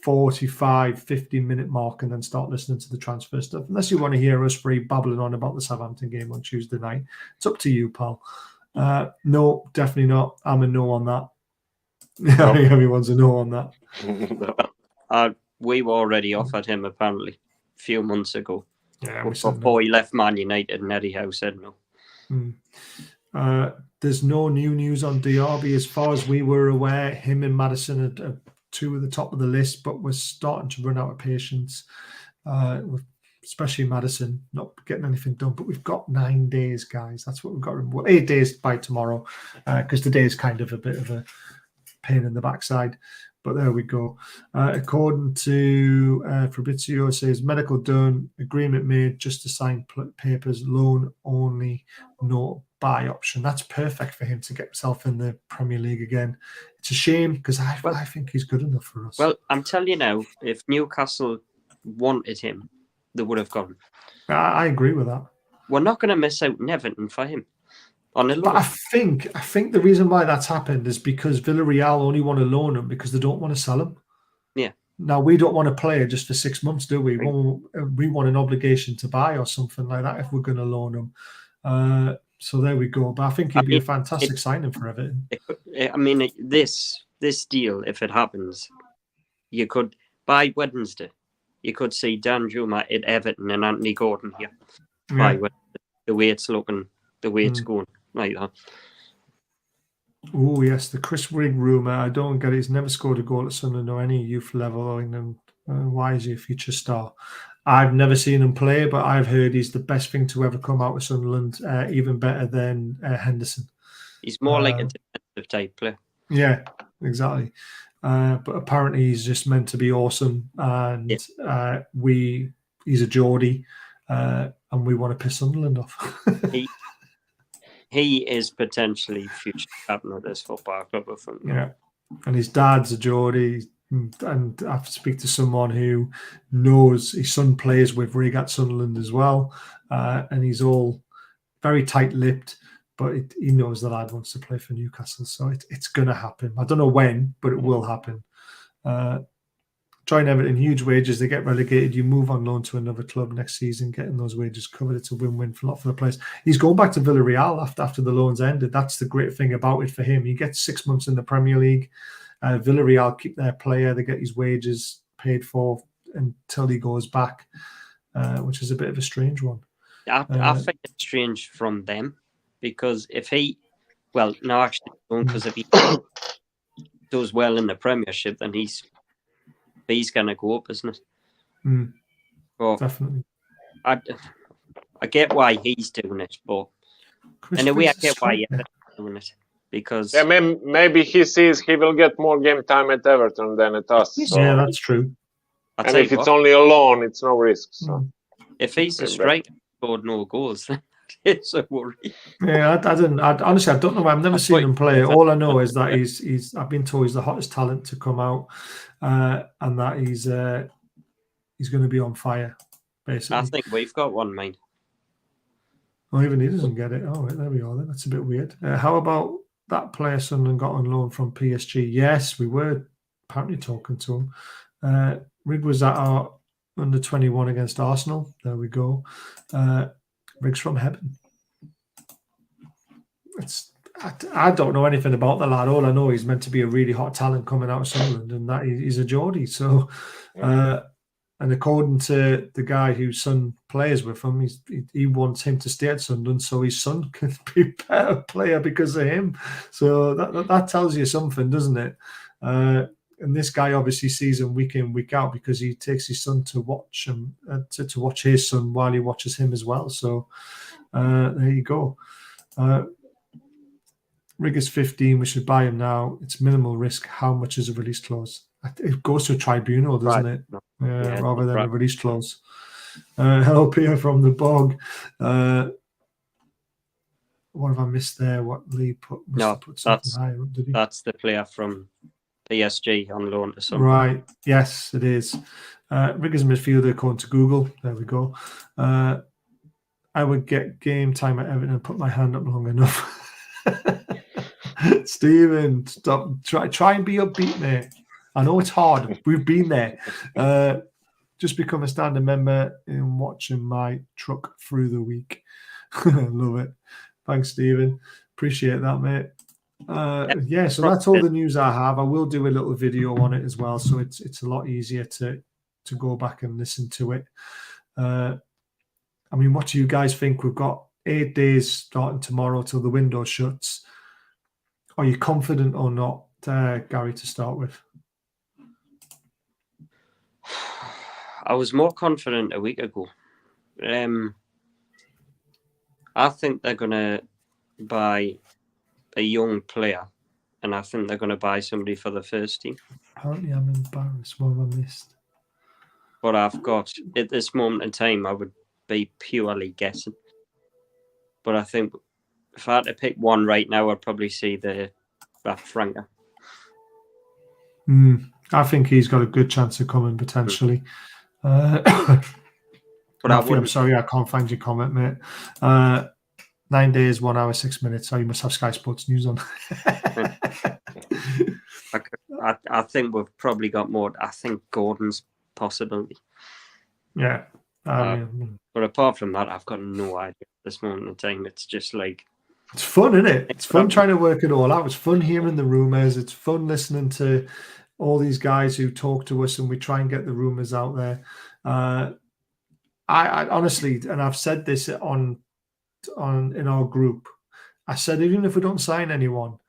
45, 50-minute mark and then start listening to the transfer stuff. Unless you want to hear us free babbling on about the Southampton game on Tuesday night. It's up to you, pal. No, definitely not. I'm a no on that. I think everyone's a no on that. We were already offered him, apparently. few months ago. Yeah, we Before said no. he left Man United, and Eddie Howe said no. There's no new news on Diaby. As far as we were aware, him and Maddison are two at the top of the list, but we're starting to run out of patience, especially Maddison, not getting anything done. But we've got 9 days, guys. That's what we've got. Well, 8 days by tomorrow, because today is kind of a bit of a pain in the backside. But there we go. According to Fabrizio, says medical done, agreement made, just to sign papers, loan only, no buy option. That's perfect for him to get himself in the Premier League again. It's a shame because I think he's good enough for us. Well, I'm telling you now, if Newcastle wanted him, they would have gone. I agree with that. We're not going to miss out on Everton for him. But I think the reason why that's happened is because Villarreal only want to loan him because they don't want to sell him. Yeah. Now, we don't want to play it just for 6 months, do we? We want an obligation to buy or something like that if we're going to loan him. So there we go. But I think he'd be a fantastic signing for Everton. This deal, if it happens, you could, by Wednesday, you could see Dan Juma at Everton and Anthony Gordon here. Yeah. By Wednesday, the way it's looking, the way it's going, like that. Oh, yes, the Chris Rigg rumour. I don't get it. He's never scored a goal at Sunderland or any youth level or England. Why is he a future star? I've never seen him play, but I've heard he's the best thing to ever come out of Sunderland, even better than Henderson. He's more like a defensive type player. Yeah, exactly. But apparently he's just meant to be awesome. And he's a Geordie, and we want to piss Sunderland off. He is potentially future captain of this football club. Yeah, and his dad's a Geordie, and I have to speak to someone who knows his son plays with Rigg at Sunderland as well, and he's all very tight-lipped, but he knows the lad wants to play for Newcastle, so it's going to happen. I don't know when, but it will happen. Join Everton, huge wages. They get relegated. You move on loan to another club next season, getting those wages covered. It's a win-win for the players. He's going back to Villarreal after the loan's ended. That's the great thing about it for him. He gets 6 months in the Premier League. Villarreal keep their player. They get his wages paid for until he goes back, which is a bit of a strange one. I think it's strange from them because if he, because if he does well in the Premiership, then he's going to go up, isn't it? But definitely. I get why he's doing it, but in a way I get why he's doing it. Because maybe he sees he will get more game time at Everton than at us. So. Yeah, that's true. And if it's only a loan, it's no risk. So. If he's a striker, scored no goals, it's a worry. Yeah, honestly, I don't know. I've never seen him play. All I know is that he's. I've been told he's the hottest talent to come out, and that he's going to be on fire. Basically, I think we've got one, mate. Oh, even he doesn't get it. Oh, right, there we are. Then that's a bit weird. How about that player Sunderland got on loan from PSG? Yes, we were apparently talking to him. Rigg was at our under 21 against Arsenal. There we go. Rigg's from Hebden. I don't know anything about the lad. All I know he's meant to be a really hot talent coming out of Sunderland, and that he's a Geordie. So, and according to the guy whose son plays with him, he wants him to stay at Sunderland so his son can be a better player because of him. So that tells you something, doesn't it? And this guy obviously sees him week in, week out because he takes his son to watch him, to watch his son while he watches him as well. So there you go. Rigg is 15. We should buy him now. It's minimal risk. How much is a release clause? It goes to a tribunal, doesn't it? Rather than a release clause. Hello, Pierre from the bog. What have I missed there? What Lee put? That's the player from PSG on loan to Sunderland. Right. Yes, it is. Rigg is a midfielder according to Google. There we go. I would get game time at Everton and put my hand up long enough. Stephen, stop. Try and be upbeat, mate. I know it's hard. We've been there. Just become a standing member and watching my truck through the week. Love it. Thanks, Stephen. Appreciate that, mate. So that's all the news I have. I will do a little video on it as well, so it's a lot easier to go back and listen to it. I mean, what do you guys think? We've got 8 days starting tomorrow till the window shuts. Are you confident or not, Gary, to start with? I was more confident a week ago. I think they're going to buy a young player, and I think they're going to buy somebody for the first team. Apparently, I'm embarrassed. What have I missed? But I've got, at this moment in time, I would be purely guessing. But I think if I had to pick one right now, I'd probably see that Franca. I think he's got a good chance of coming potentially. But I'm sorry, I can't find your comment, mate. 9 days, 1 hour, 6 minutes. So you must have Sky Sports News on. I think we've probably got more. I think Gordon's possibility. Yeah. But apart from that, I've got no idea at this moment in time. It's just like... It's fun, isn't it? It's fun trying to work it all out. It's fun hearing the rumours. It's fun listening to all these guys who talk to us and we try and get the rumours out there. I honestly, and I've said this in our group, I said, even if we don't sign anyone,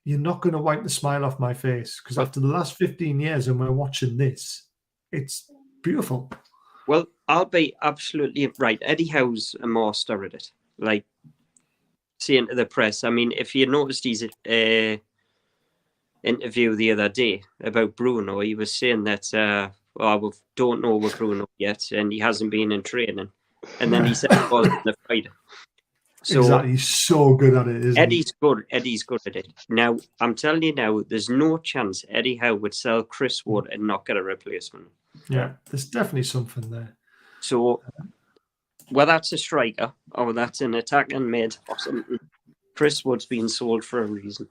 you're not going to wipe the smile off my face, because after the last 15 years and we're watching this, it's beautiful. Well, I'll be absolutely right. Eddie Howe's a master at it. Like, saying to the press, I mean, if you noticed his interview the other day about Bruno, he was saying that, we don't know with Bruno yet, and he hasn't been in training. And then he said it wasn't the Friday. So exactly. He's so good at it, isn't Eddie's good. Eddie's good at it. Now, I'm telling you now, there's no chance Eddie Howe would sell Chris Wood and not get a replacement. Yeah, there's definitely something there. So, whether that's a striker or that's an attacking mid or something, Chris Wood's being sold for a reason.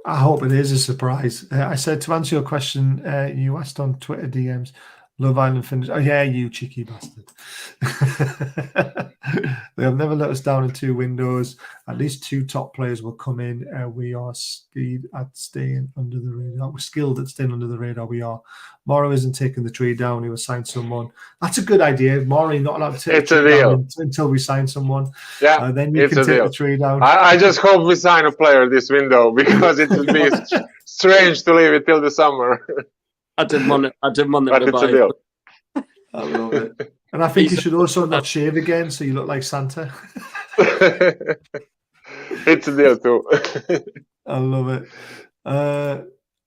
I hope it is a surprise. I said, to answer your question, you asked on Twitter DMs, Love Island finish. Oh, yeah, you cheeky bastard. They have never let us down in 2 windows. At least 2 top players will come in. We are skilled at staying under the radar. We're skilled at staying under the radar. We are. Morrow isn't taking the tree down. He will sign someone. That's a good idea. Morrow not allowed to take the tree down until we sign someone. Yeah, then you can take the tree down. I just hope we sign a player this window, because it would be strange to leave it till the summer. I didn't want them but to it's buy a deal. I love it. And I think you should also not shave again, so you look like Santa. It's a deal too. I love it.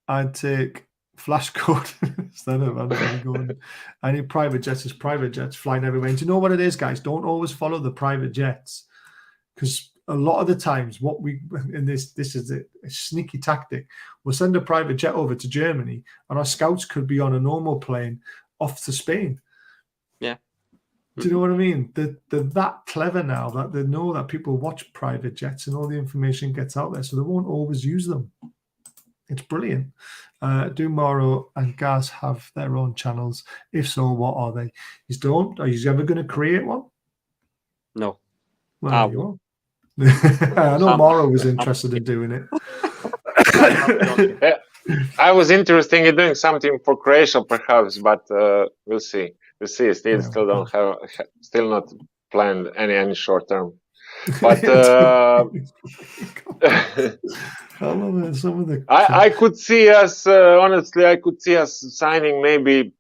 I'd take Flash Code instead of going. I need private jets. It's private jets flying everywhere. And do you know what it is, guys? Don't always follow the private jets, because a lot of the times, what we and this is a sneaky tactic. We'll send a private jet over to Germany, and our scouts could be on a normal plane off to Spain. Yeah. Do you know what I mean? They're that clever now that they know that people watch private jets and all the information gets out there, so they won't always use them. It's brilliant. Do Morrow and Gaz have their own channels? If so, what are they? You don't? Are you ever going to create one? No. Well, you won't. I know Morrow was interested in doing it. I was interested in doing something for Croatia, perhaps, but we'll see. We'll see. Still don't have, still not planned any short term. But I could see us. Honestly, I could see us signing maybe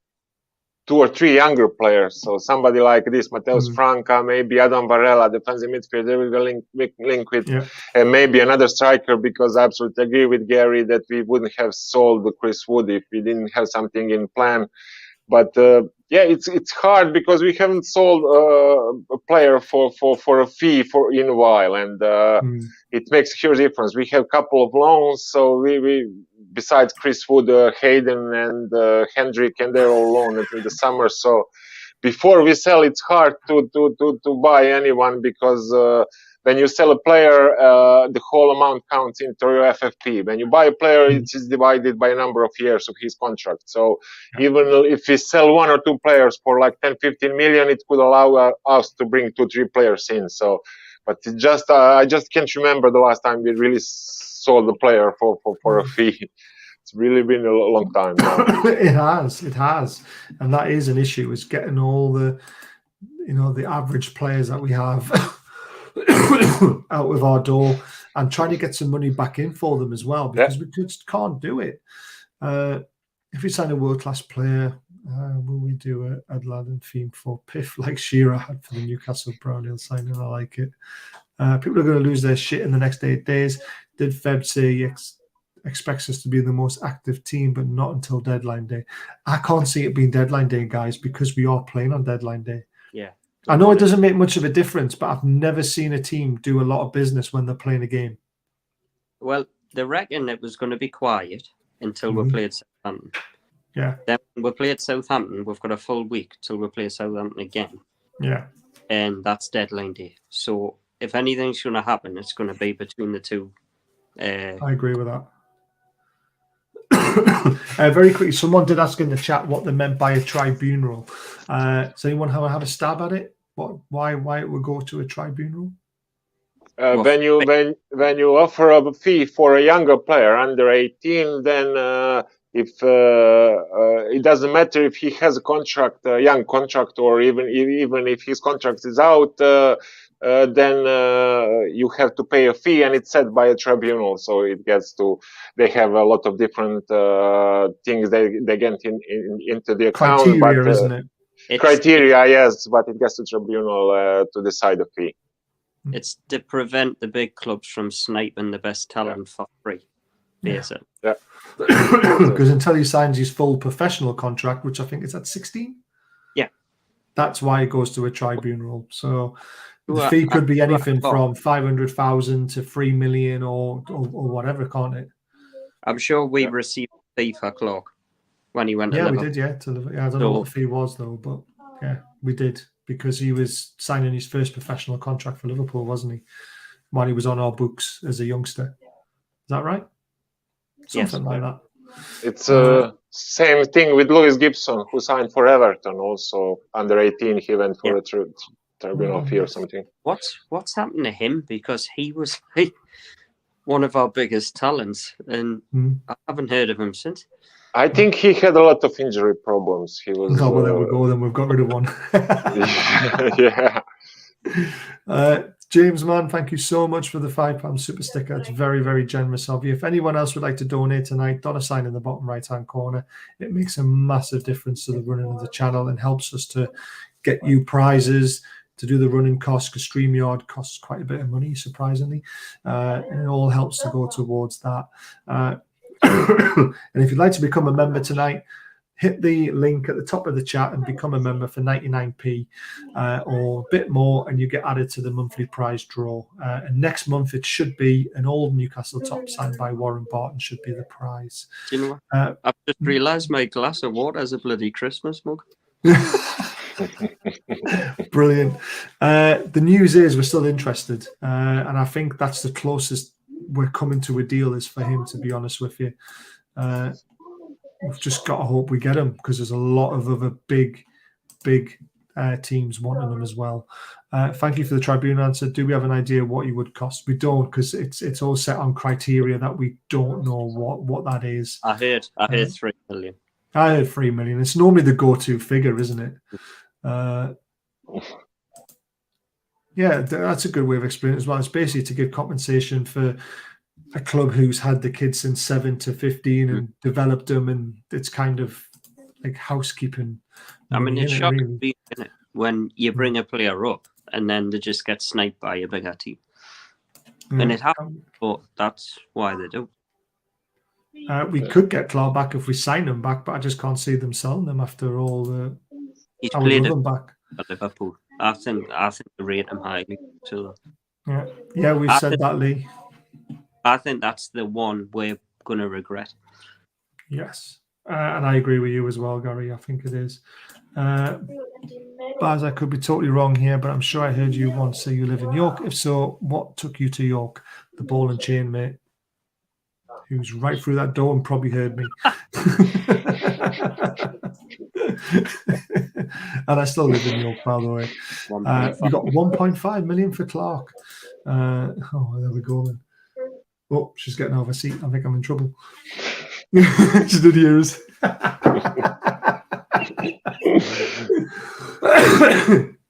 2 or 3 younger players. So somebody like this, Mateus Franca, maybe Adam Varela, defensive midfielder, we will link with, and maybe another striker, because I absolutely agree with Gary that we wouldn't have sold Chris Wood if we didn't have something in plan. But yeah, it's hard because we haven't sold a player for a fee in a while, and it makes a huge difference. We have a couple of loans, so we besides Chris Wood, Hayden and Hendrick, and they're all loaned until the summer. So before we sell, it's hard to buy anyone, because when you sell a player, the whole amount counts into your FFP. When you buy a player, it is divided by a number of years of his contract. So even if we sell 1 or 2 players for like 10-15 million, it could allow us to bring 2-3 players in. So, but it just I just can't remember the last time we really sold a player for a fee. It's really been a long time now. It has, and that is an issue. Is getting all the, the average players that we have out of our door and trying to get some money back in for them as well, because we just can't do it. If we sign a world-class player, will we do a Aladdin theme for Piff like Shearer had for the Newcastle Brownhill signing? I like it. People are going to lose their shit in the next 8 days. Did Feb say he expects us to be the most active team, but not until deadline day? I can't see it being deadline day, guys, because we are playing on deadline day. Yeah. I know it doesn't make much of a difference, but I've never seen a team do a lot of business when they're playing a game. Well, they reckon it was going to be quiet until we played Southampton. Yeah. Then when we played Southampton, we've got a full week till we play Southampton again. Yeah. And that's deadline day. So if anything's going to happen, it's going to be between the two. I agree with that. Very quickly, someone did ask in the chat what they meant by a tribunal. Does anyone have a stab at it? Why it would go to a tribunal? When you offer a fee for a younger player under 18, then if it doesn't matter if he has a young contract, or even if his contract is out, then you have to pay a fee, and it's set by a tribunal. So it gets to, they have a lot of different things they get into the account. Criteria, but, isn't it? Criteria, yes, but it gets to tribunal to decide the fee. It's to prevent the big clubs from sniping the best talent for free, basically. Yeah. Because until he signs his full professional contract, which I think is at 16, that's why it goes to a tribunal. So the fee could be anything from 500,000 to 3 million or whatever, can't it? I'm sure we received a fee for Clark when he went to Liverpool. We did, I don't know what the fee was, though, but yeah, we did, because he was signing his first professional contract for Liverpool, wasn't he? While he was on our books as a youngster. Is that right? Something like that. It's same thing with Lewis Gibson, who signed for Everton, also under 18. He went for a tribunal fee or something. What's happened to him? Because he was one of our biggest talents, and I haven't heard of him since. I think he had a lot of injury problems. He was. Oh, well, there we go. Then we've got rid of one. Yeah. James, man, thank you so much for the £5 super sticker. It's very, very generous of you. If anyone else would like to donate tonight, $sign in the bottom right-hand corner. It makes a massive difference to the running of the channel and helps us to get you prizes, to do the running costs, because StreamYard costs quite a bit of money, surprisingly. And it all helps to go towards that. And if you'd like to become a member tonight, hit the link at the top of the chat and become a member for 99p or a bit more, and you get added to the monthly prize draw. And next month it should be an old Newcastle top signed by Warren Barton should be the prize. Do you know what? I've just realised my glass of water is a bloody Christmas mug. Brilliant. The news is we're still interested, and I think that's the closest we're coming to a deal, is for him, to be honest with you. We've just got to hope we get him, because there's a lot of other big teams wanting him as well. Thank you for the Tribunal answer. Do we have an idea what he would cost? We don't, because it's all set on criteria that we don't know what that is. I heard 3 million. I heard 3 million. It's normally the go-to figure, isn't it? Yeah, that's a good way of explaining it as well. It's basically to give compensation for a club who's had the kids since 7 to 15 and developed them, and it's kind of like housekeeping. I mean, it's shocking, really, isn't it, when you bring a player up and then they just get sniped by a bigger team. Yeah. And it happens, but that's why they do. We could get Clark back if we sign him back, but I just can't see them selling them after all the. He's played him back at Liverpool. I think they rate him highly too. Yeah, we've said that, Lee. I think that's the one we're going to regret. Yes, and I agree with you as well, Gary. I think it is. Baz, I could be totally wrong here, but I'm sure I heard you once say you live in York. If so, what took you to York? The ball and chain mate, who's right through that door and probably heard me. And I still live in York, by the way. We got 1.5 million for Clark. There we go then. Oh, she's getting over her seat. I think I'm in trouble. She did yours.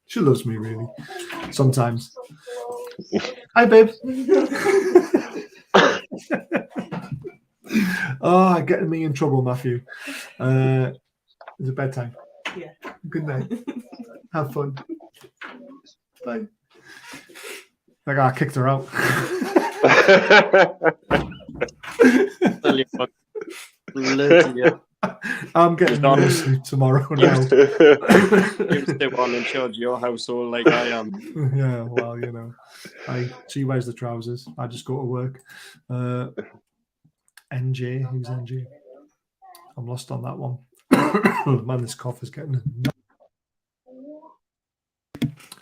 She loves me, really. Sometimes. Hi, babe. Oh, getting me in trouble, Matthew. Is it bedtime? Yeah. Good night. Have fun. Bye. Like I kicked her out. I'm getting no sleep tomorrow now. You stay on in charge of your household like I am. Yeah, well, you know, she wears the trousers. I just go to work. NJ, who's NJ? I'm lost on that one. Man, this cough is getting.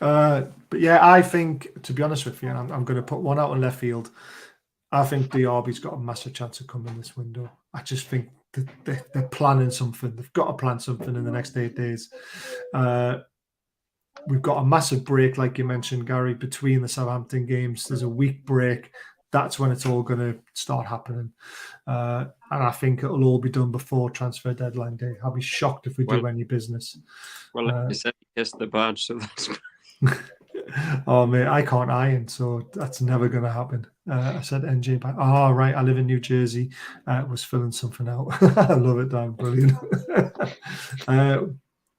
But yeah, I think, to be honest with you, and I'm going to put one out in left field. I think Diaby's got a massive chance of coming this window. I just think that they're planning something. They've got to plan something in the next 8 days. We've got a massive break, like you mentioned, Gary, between the Southampton games. There's a week break. That's when it's all going to start happening. And I think it'll all be done before transfer deadline day. I'll be shocked if we do any business. Well, like you said, he kissed the badge, so that's... Oh, mate, I can't iron, so that's never going to happen. I said NJ back. Oh, right, I live in New Jersey. Was filling something out. I love it, Dan. Brilliant.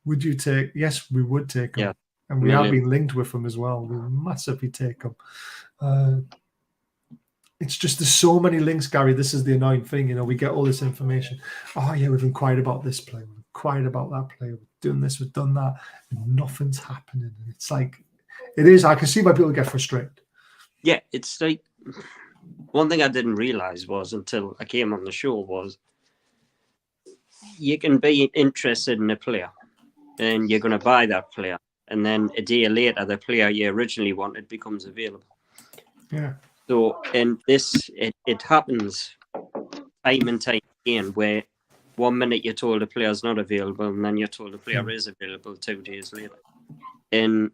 Would you take... Yes, we would take him. Yeah. And we have been linked with him as well. We massively take him. It's just there's so many links, Gary. This is the annoying thing. You know, we get all this information. Oh, yeah, we've inquired about this player. We've inquired about that player. We've done this. We've done that. And nothing's happening. It's like... It is. I can see why people get frustrated. Yeah, it's like... One thing I didn't realise was, until I came on the show, was you can be interested in a player and you're going to buy that player. And then a day later, the player you originally wanted becomes available. Yeah. So, and this, it happens time and time again, where 1 minute you're told a player's not available, and then you're told a player is available 2 days later. And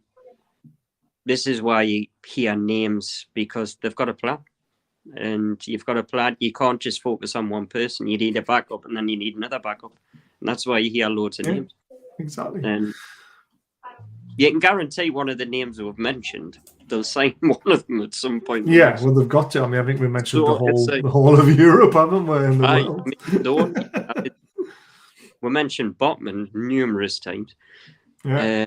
this is why you hear names, because they've got a plan. And you've got a plan. You can't just focus on one person. You need a backup, and then you need another backup. And that's why you hear loads of names. Exactly. And you can guarantee one of the names we've mentioned, they'll sign one of them at some point. Yeah, well, they've got to. I mean, I think we mentioned the whole of Europe, haven't we? In the world. We mentioned Botman numerous times. Yeah.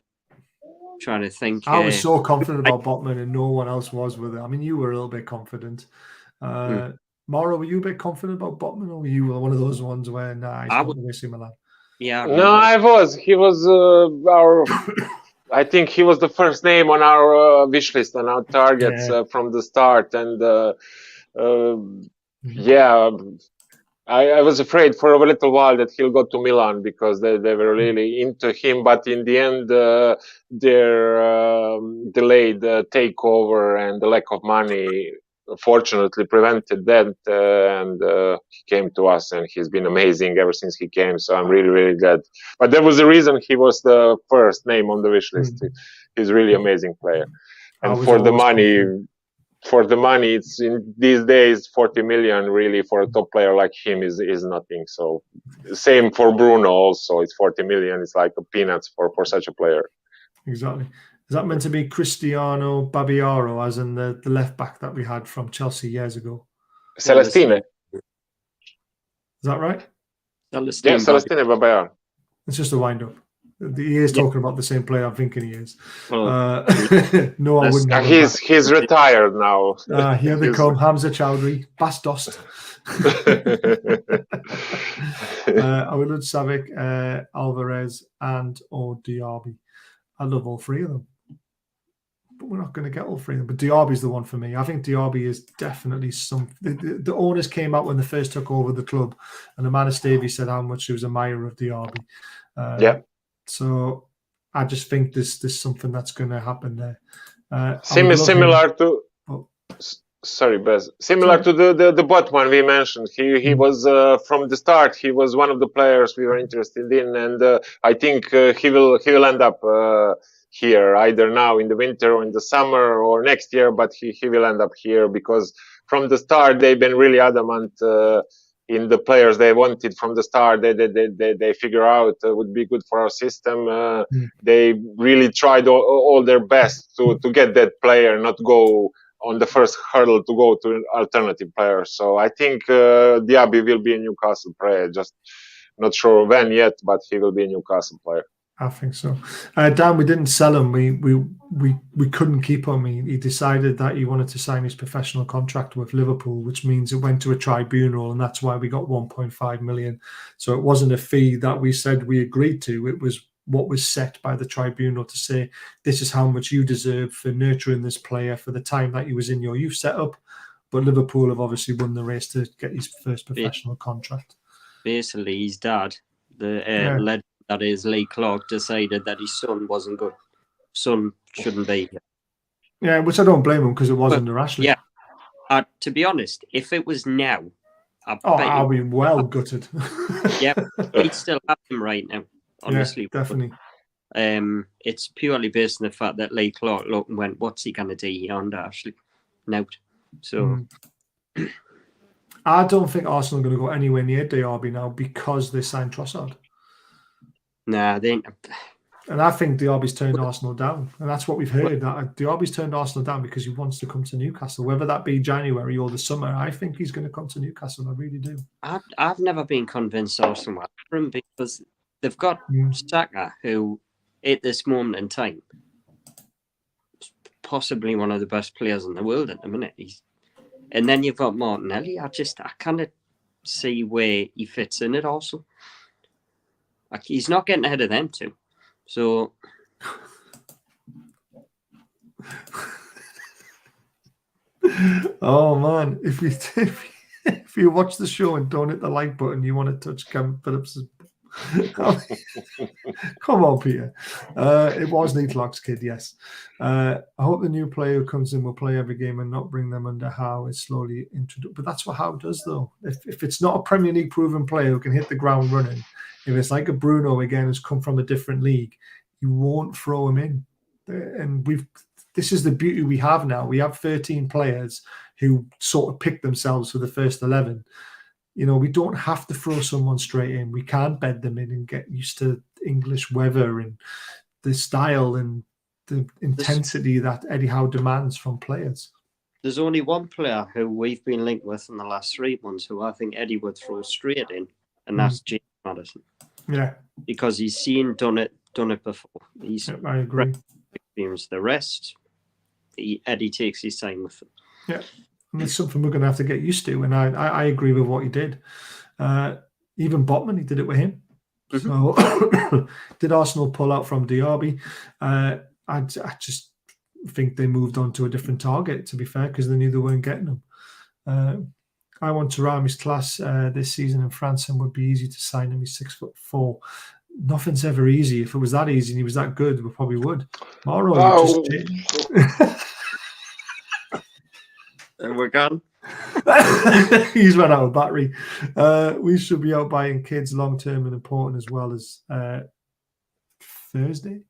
Trying to think. I was so confident about Botman, and no one else was with it. I mean, you were a little bit confident. Mauro, were you a bit confident about Botman, or were you one of those ones where, nah, I would miss him a lot? Yeah. No, I was. He was our... I think he was the first name on our wish list and our targets from the start. And I was afraid for a little while that he'll go to Milan because they were really into him. But in the end, their delayed takeover and the lack of money fortunately prevented that. And he came to us, and he's been amazing ever since he came. So I'm really, really glad. But there was a reason he was the first name on the wish list. He's a really amazing player. And for the money, it's in these days 40 million really for a top player like him is nothing. So same for Bruno also. It's 40 million. It's like a peanuts for such a player. Exactly. Is that meant to be Cristiano Babbiaro, as in the left back that we had from Chelsea years ago? Celestine. Is that right? Celestine Babbiaro. It's just a wind-up. He is talking about the same player I'm thinking he is. No, I wouldn't. He's retired now. Here they come. Hamza Chowdhury, Bastos. Awilud Savic, Alvarez, and Diaby. I love all three of them. But we're not going to get all three of them. But Diaby's the one for me. I think Diaby is definitely the owners came out when they first took over the club, and Amanda Stavey said how much she was a admirer of Diaby. So I just think there's something that's going to happen there. Similar to the Botman we mentioned. He was from the start. He was one of the players we were interested in, and I think he will end up here either now in the winter or in the summer or next year. But he will end up here because from the start they've been really adamant in the players they wanted from the start. They figure out would be good for our system. They really tried all their best to get that player, not go on the first hurdle to go to an alternative player. So I think Diaby will be a Newcastle player. Just not sure when yet, but he will be a Newcastle player. I think so. Dan, we didn't sell him. We couldn't keep him. He decided that he wanted to sign his professional contract with Liverpool, which means it went to a tribunal, and that's why we got 1.5 million. So it wasn't a fee that we said we agreed to. It was what was set by the tribunal to say, this is how much you deserve for nurturing this player for the time that he was in your youth setup. But Liverpool have obviously won the race to get his first professional contract. Basically, his dad, the legend that is Lee Clark, decided that his son wasn't good. Son shouldn't be here. Yeah, which I don't blame him because it was under Ashley. Yeah. To be honest, if it was now, I'll be well gutted. Yeah, he'd still have him right now. Honestly, yeah, definitely. It's purely based on the fact that Lee Clark looked and went, "What's he gonna do here under Ashley?" Now, so I don't think Arsenal are going to go anywhere near Diaby now because they signed Trossard. Nah, they ain't. And I think Diaby's turned Arsenal down, and that's what we've heard. That Diaby's turned Arsenal down because he wants to come to Newcastle, whether that be January or the summer. I think he's going to come to Newcastle. I really do. I've never been convinced Arsenal are for him because they've got Saka, who at this moment in time is possibly one of the best players in the world at the minute. And then you've got Martinelli. I kind of see where he fits in at Arsenal. Like, he's not getting ahead of them two. So, oh man, if you watch the show and don't hit the like button, you want to touch Cam Phillips'. Come on, Peter. It was Neatlock's kid, yes. I hope the new player who comes in will play every game and not bring them under Howe. It's slowly introduced. But that's what Howe does, though. If it's not a Premier League proven player who can hit the ground running, if it's like a Bruno again who's come from a different league, you won't throw him in. And this is the beauty we have now. We have 13 players who sort of pick themselves for the first 11. You know, we don't have to throw someone straight in. We can bed them in and get used to English weather and the style and the intensity that Eddie Howe demands from players. There's only one player who we've been linked with in the last 3 months who I think Eddie would throw straight in, and that's James Maddison. Yeah, because he's done it before. I agree. Experienced the rest. Eddie takes his time with it. Yeah. And it's something we're going to have to get used to. And I agree with what he did. Even Botman, he did it with him. So did Arsenal pull out from Diaby? I just think they moved on to a different target, to be fair, because they knew they weren't getting them. I want Tarami's class this season in France and would be easy to sign him. He's 6'4". Nothing's ever easy. If it was that easy and he was that good, we probably would. Mauro, and we're gone. He's run out of battery. We should be out buying kids long term and important as well as Thursday.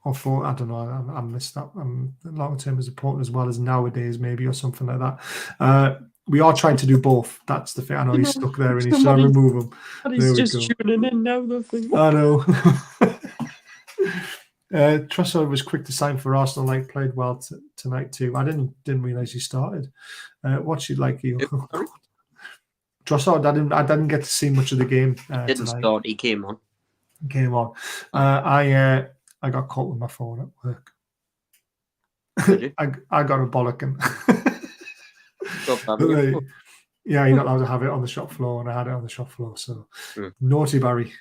Or I don't know. I missed that. Long term is important as well as nowadays, maybe, or something like that. We are trying to do both. That's the thing. I know he's stuck there and he's trying to remove him. And he's just tuning in now. The thing. I know. Trossard was quick to sign for Arsenal. Like played well tonight too. I didn't realize he started. What's he like? Trossard. I didn't get to see much of the game. Didn't tonight. start. He came on. I got caught with my phone at work. Did you? I got a bollocking. Yeah, you're not allowed to have it on the shop floor, and I had it on the shop floor. So naughty Barry.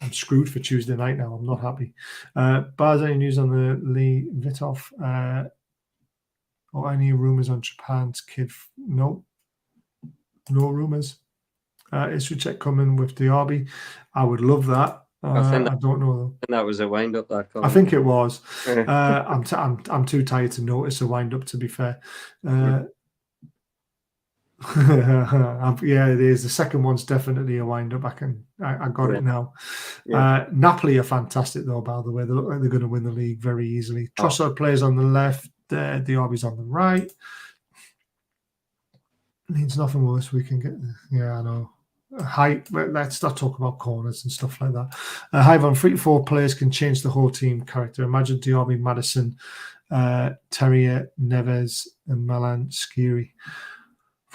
I'm screwed for Tuesday night now. I'm not happy. Bars, any news on the Lee Vitov or any rumours on Japan's kid? No rumours. Is Richek coming with Diaby? I would love that. I don't know though. That was a wind up. I think it was. I'm too tired to notice a wind up. To be fair. Yeah, it is. The second one's definitely a wind up. I got it now. Yeah. Napoli are fantastic though, by the way. They look like they're going to win the league very easily. Trossard plays on the left, Diaby's on the right. Means nothing worse. We can get. Yeah, I know. Let's not talk about corners and stuff like that. Hive on 3 to 4 players can change the whole team character. Imagine Diaby, Madison, Terrier, Neves, and Milan Skiri.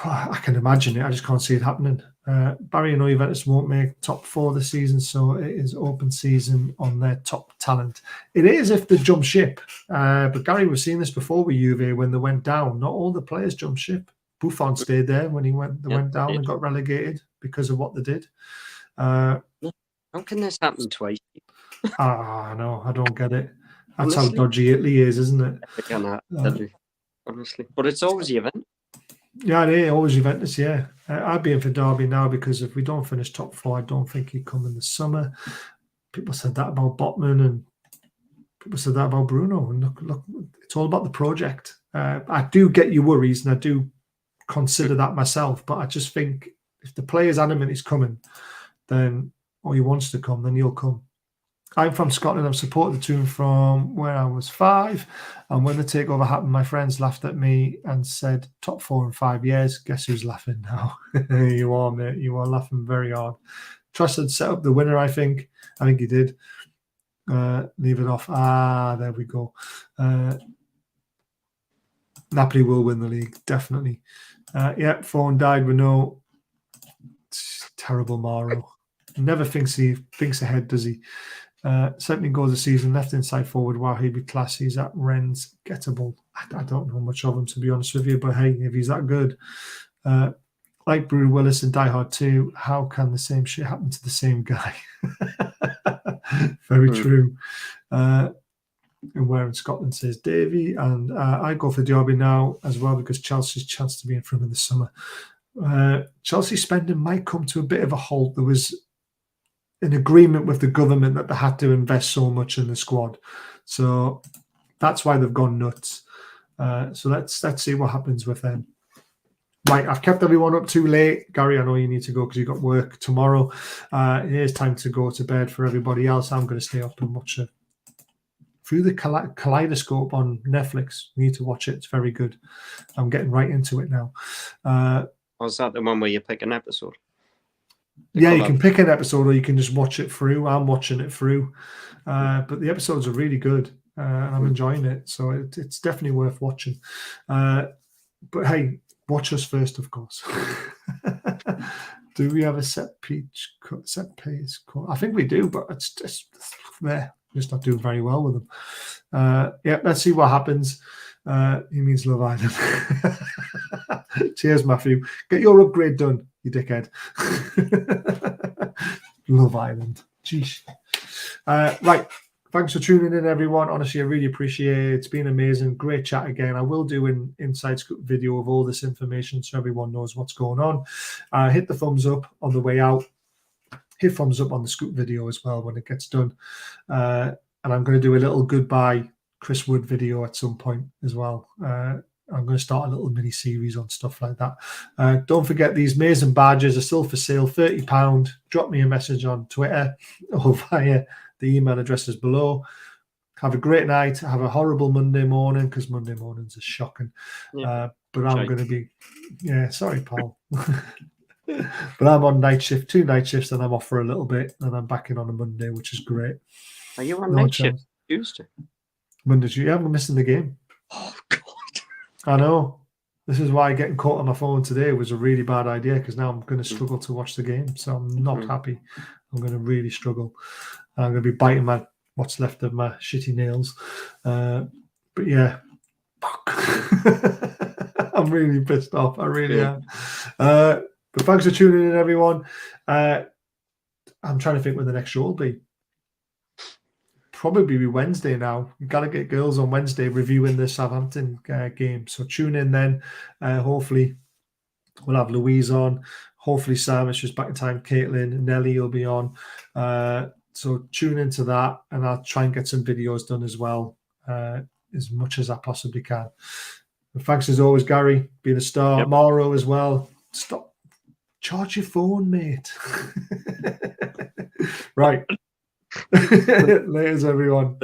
I can imagine it. I just can't see it happening. Barry and Juventus won't make top 4 this season, so it is open season on their top talent. It is if they jump ship. But Gary was seeing this before with Juve when they went down. Not all the players jumped ship. Buffon stayed there when they went down and got relegated because of what they did. How can this happen twice? No, I don't get it. That's honestly, how dodgy Italy is, isn't it? Honestly, but it's always Juventus. Yeah, it is always Juventus. Yeah, I'd be in for Derby now because if we don't finish top 4, I don't think he'd come in the summer. People said that about Botman and people said that about Bruno. And look, it's all about the project. I do get your worries, and I do consider that myself, but I just think if the player's adamant he's coming, then or he wants to come, then he'll come. I'm from Scotland. I've supported the team from where I was 5, and when the takeover happened, my friends laughed at me and said top 4 in 5 years. Guess who's laughing now? You are, mate. You are laughing very hard. Trusted set up the winner. I think he did. Leave it off. There we go. Napoli will win the league, definitely. Phone died. Renault. Terrible Mauro. Never thinks ahead, does he? 17 goals a season, left inside forward. Wow, he'd be classy. He's at Rennes, gettable. I don't know much of him, to be honest with you, but hey, if he's that good. Like Brew Willis and Die Hard 2, how can the same shit happen to the same guy? Very true. And where in Scotland, says Davey. And I go for Diaby now as well because Chelsea's chance to be in front in the summer. Chelsea spending might come to a bit of a halt. There was an agreement with the government that they had to invest so much in the squad. So that's why they've gone nuts. So let's see what happens with them. Right, I've kept everyone up too late. Gary, I know you need to go because you've got work tomorrow. It is time to go to bed for everybody else. I'm going to stay up and watch it. Through the Kaleidoscope on Netflix. You need to watch it. It's very good. I'm getting right into it now. Was that the one where you pick an episode? Yeah, you can pick an episode or you can just watch it through. I'm watching it through. But the episodes are really good. And I'm enjoying it. So it's definitely worth watching. But hey, watch us first, of course. Do we have a set pace? I think we do, but it's just there. Just not doing very well with them. Let's see what happens. He means Love Island. Cheers, Matthew. Get your upgrade done, you dickhead. Love Island. Jeez. Right. Thanks for tuning in, everyone. Honestly, I really appreciate it. It's been amazing. Great chat again. I will do an inside scoop video of all this information so everyone knows what's going on. Hit the thumbs up on the way out. Hit thumbs up on the scoop video as well when it gets done. And I'm going to do a little goodbye Chris Wood video at some point as well. I'm going to start a little mini series on stuff like that. Don't forget these amazing badges are still for sale, £30. Drop me a message on Twitter or via the email addresses below. Have a great night. Have a horrible Monday morning because Monday mornings are shocking. Yeah. But I'm going to be, sorry, Paul. But I'm on night shift, 2 night shifts, and I'm off for a little bit, and I'm back in on a Monday, which is great. Are you on night shift Tuesday? Monday, Tuesday. I'm missing the game. Oh, God. I know. This is why getting caught on my phone today was a really bad idea because now I'm going to struggle to watch the game. So I'm not happy. I'm going to really struggle. I'm going to be biting what's left of my shitty nails. But yeah, I'm really pissed off. I really am. But thanks for tuning in, everyone. I'm trying to think when the next show will be. Probably be Wednesday now. You've got to get girls on Wednesday reviewing the Southampton game. So tune in then. Hopefully we'll have Louise on. Hopefully Sam is just back in time. Caitlin, Nelly will be on. So tune into that and I'll try and get some videos done as well, as much as I possibly can. And thanks as always, Gary, being a star. Yep. Mauro as well. Stop. Charge your phone, mate. Right. Laters, everyone.